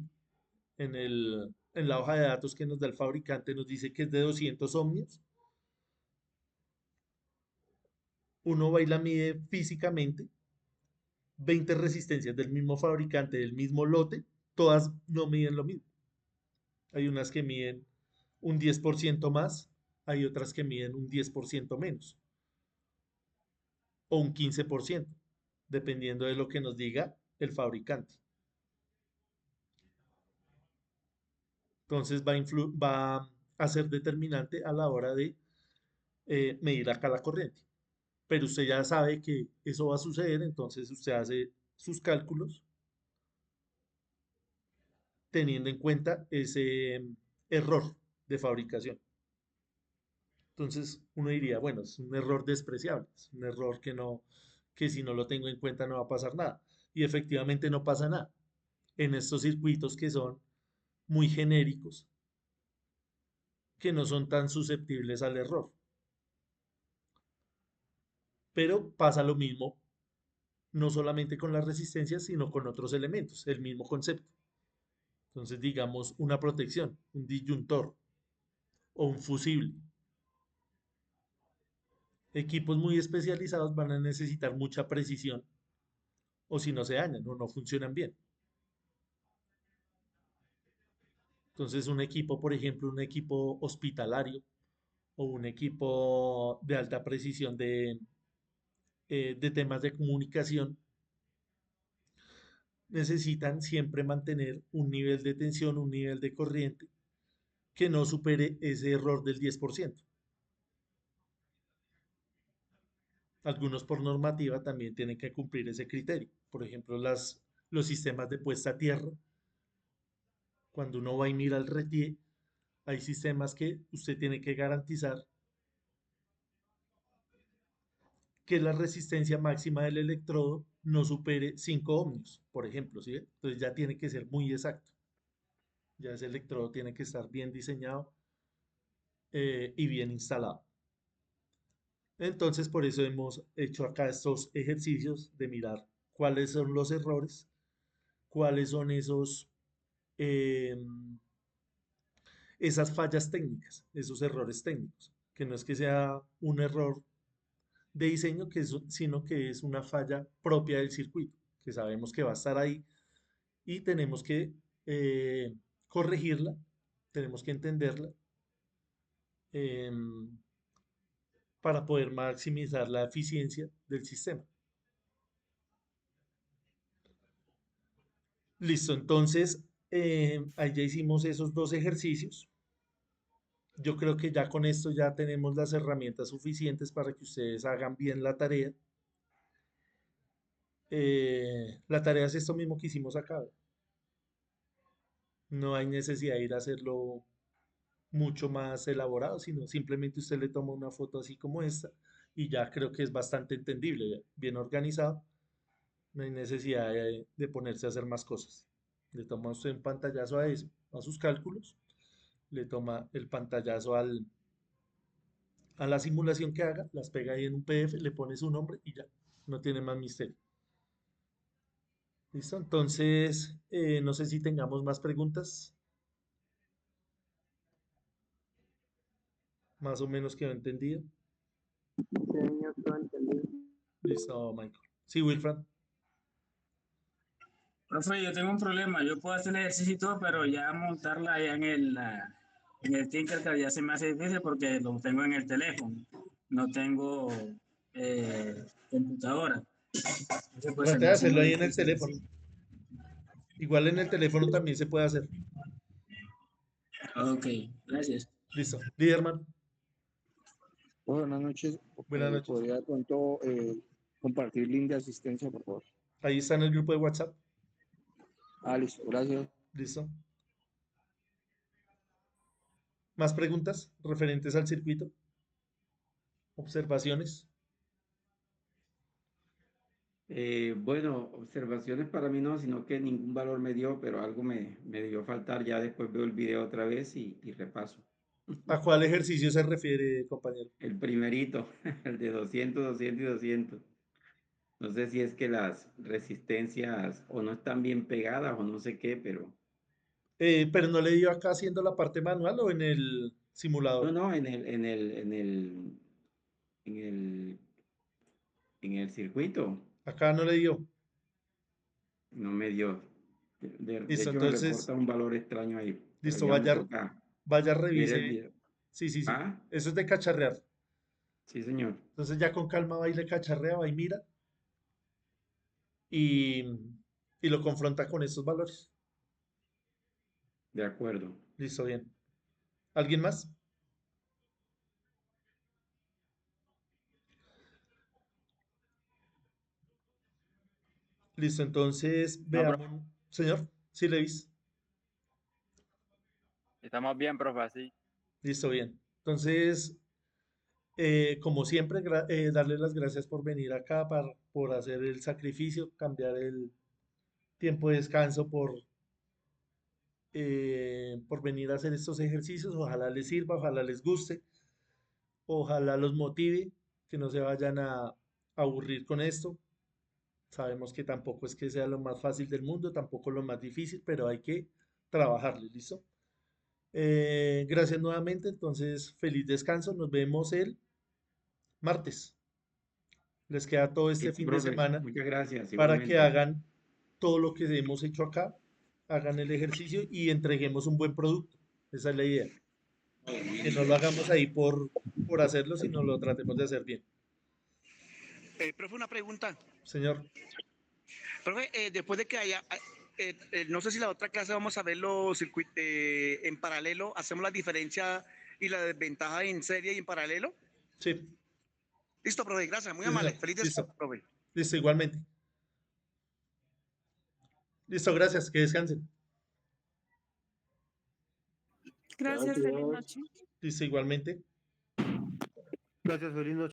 S1: en la hoja de datos que nos da el fabricante, nos dice que es de 200 ohmios, uno va y la mide físicamente, 20 resistencias del mismo fabricante, del mismo lote, todas no miden lo mismo. Hay unas que miden un 10% más, hay otras que miden un 10% menos, o un 15%, dependiendo de lo que nos diga el fabricante. Entonces va a ser determinante a la hora de medir acá la corriente. Pero usted ya sabe que eso va a suceder, entonces usted hace sus cálculos teniendo en cuenta ese error de fabricación. Entonces uno diría, bueno, es un error despreciable, es un error que si no lo tengo en cuenta no va a pasar nada. Y efectivamente no pasa nada. En estos circuitos que son muy genéricos, que no son tan susceptibles al error. Pero pasa lo mismo, no solamente con las resistencias, sino con otros elementos, el mismo concepto. Entonces, digamos, una protección, un disyuntor o un fusible. Equipos muy especializados van a necesitar mucha precisión o si no se dañan o no funcionan bien. Entonces, un equipo, por ejemplo, un equipo hospitalario o un equipo de alta precisión de temas de comunicación, necesitan siempre mantener un nivel de tensión, un nivel de corriente que no supere ese error del 10%. Algunos por normativa también tienen que cumplir ese criterio. Por ejemplo, los sistemas de puesta a tierra, cuando uno va y mira el RETIE, hay sistemas que usted tiene que garantizar que la resistencia máxima del electrodo no supere 5 ohmios, por ejemplo, ¿sí? Entonces ya tiene que ser muy exacto. Ya ese electrodo tiene que estar bien diseñado y bien instalado. Entonces, por eso hemos hecho acá estos ejercicios de mirar cuáles son los errores, cuáles son esas fallas técnicas, esos errores técnicos, que no es que sea un error de diseño, sino que es una falla propia del circuito, que sabemos que va a estar ahí y tenemos que corregirla, tenemos que entenderla em, para poder maximizar la eficiencia del sistema. Listo, entonces ahí ya hicimos esos dos ejercicios. Yo creo que ya con esto ya tenemos las herramientas suficientes para que ustedes hagan bien la tarea. La tarea es esto mismo que hicimos acá. No hay necesidad de ir a hacerlo mucho más elaborado, sino simplemente usted le toma una foto así como esta y ya creo que es bastante entendible, bien organizado. No hay necesidad de ponerse a hacer más cosas. Le toma usted un pantallazo a eso, a sus cálculos, le toma el pantallazo a la simulación que haga, las pega ahí en un PDF, le pone su nombre y ya, no tiene más misterio. ¿Listo? Entonces, no sé si tengamos más preguntas. Más o menos quedó entendido.
S3: Señor, todo entendido.
S1: Listo, Michael. Sí, Wilfred.
S10: Profe, yo tengo un problema. Yo puedo hacer el ejercicio y todo, pero ya montarla allá en el Tinkercad ya se me hace difícil porque lo tengo en el teléfono. No tengo computadora. Entonces, pues se
S1: Trate
S10: me
S1: de
S10: hace
S1: hacerlo
S10: muy
S1: ahí en el
S10: difícil
S1: teléfono.
S10: así.
S1: Igual en el teléfono también se puede hacer.
S10: Ok, gracias.
S1: Listo. Liderman,
S8: Buenas noches.
S1: buenas noches.
S8: ¿Podría de pronto compartir link de asistencia, por favor?
S1: Ahí está en el grupo de WhatsApp.
S8: Ah, listo, gracias.
S1: Listo. ¿Más preguntas referentes al circuito? ¿Observaciones?
S2: Bueno, observaciones para mí no, sino que ningún valor me dio, pero algo me debió faltar. Ya después veo el video otra vez y repaso.
S1: ¿A cuál ejercicio se refiere, compañero?
S2: El primerito, el de 200, 200 y 200. No sé si es que las resistencias o no están bien pegadas o no sé qué, pero
S1: ¿Pero no le dio acá haciendo la parte manual o en el
S2: no,
S1: simulador?
S2: no, en el, en el circuito
S1: Acá no le dio.
S2: no me dio. De
S1: Listo,
S2: hecho, me
S1: entonces,
S2: reporta un valor extraño ahí, pero
S1: listo,
S2: ya me
S1: vaya,
S2: toca
S1: vaya,
S2: ver el
S1: revise.
S2: video.
S1: Sí, sí, sí.
S2: Ah,
S1: Eso es de cacharrear.
S2: sí, señor.
S1: Entonces ya con calma va y le cacharrea, va y mira y, y lo confronta con estos valores.
S2: De acuerdo.
S1: Listo, bien. ¿Alguien más? Listo, entonces
S11: No, profe,
S1: veamos. Señor, sí, Levis.
S11: estamos bien, profe, así.
S1: Listo, bien. Entonces, como siempre, darle las gracias por venir acá, por hacer el sacrificio, cambiar el tiempo de descanso por venir a hacer estos ejercicios. Ojalá les sirva, ojalá les guste, ojalá los motive, que no se vayan a aburrir con esto. Sabemos que tampoco es que sea lo más fácil del mundo, tampoco lo más difícil, pero hay que trabajarle, ¿listo? Gracias nuevamente, entonces feliz descanso, nos vemos el martes. Les queda todo este
S2: Listo,
S1: fin de
S2: profe.
S1: semana
S2: Muchas gracias,
S1: para que
S2: igualmente.
S1: hagan todo lo que hemos hecho acá, hagan el ejercicio y entreguemos un buen producto. Esa es la idea. Que no lo hagamos ahí por hacerlo, sino lo tratemos de hacer bien.
S3: Profe, una pregunta.
S1: Señor,
S3: Profe, después de que haya, no sé si la otra clase vamos a ver los circuitos en paralelo, hacemos la diferencia y la desventaja en serie y en paralelo.
S1: sí,
S3: Listo, profe, gracias, muy
S1: sí,
S3: amable.
S1: señor.
S3: Feliz
S1: Listo,
S3: descanso, profe.
S1: listo, igualmente. Listo, gracias, que descansen.
S7: Gracias, feliz noche.
S1: Listo, igualmente.
S6: Gracias, feliz noche.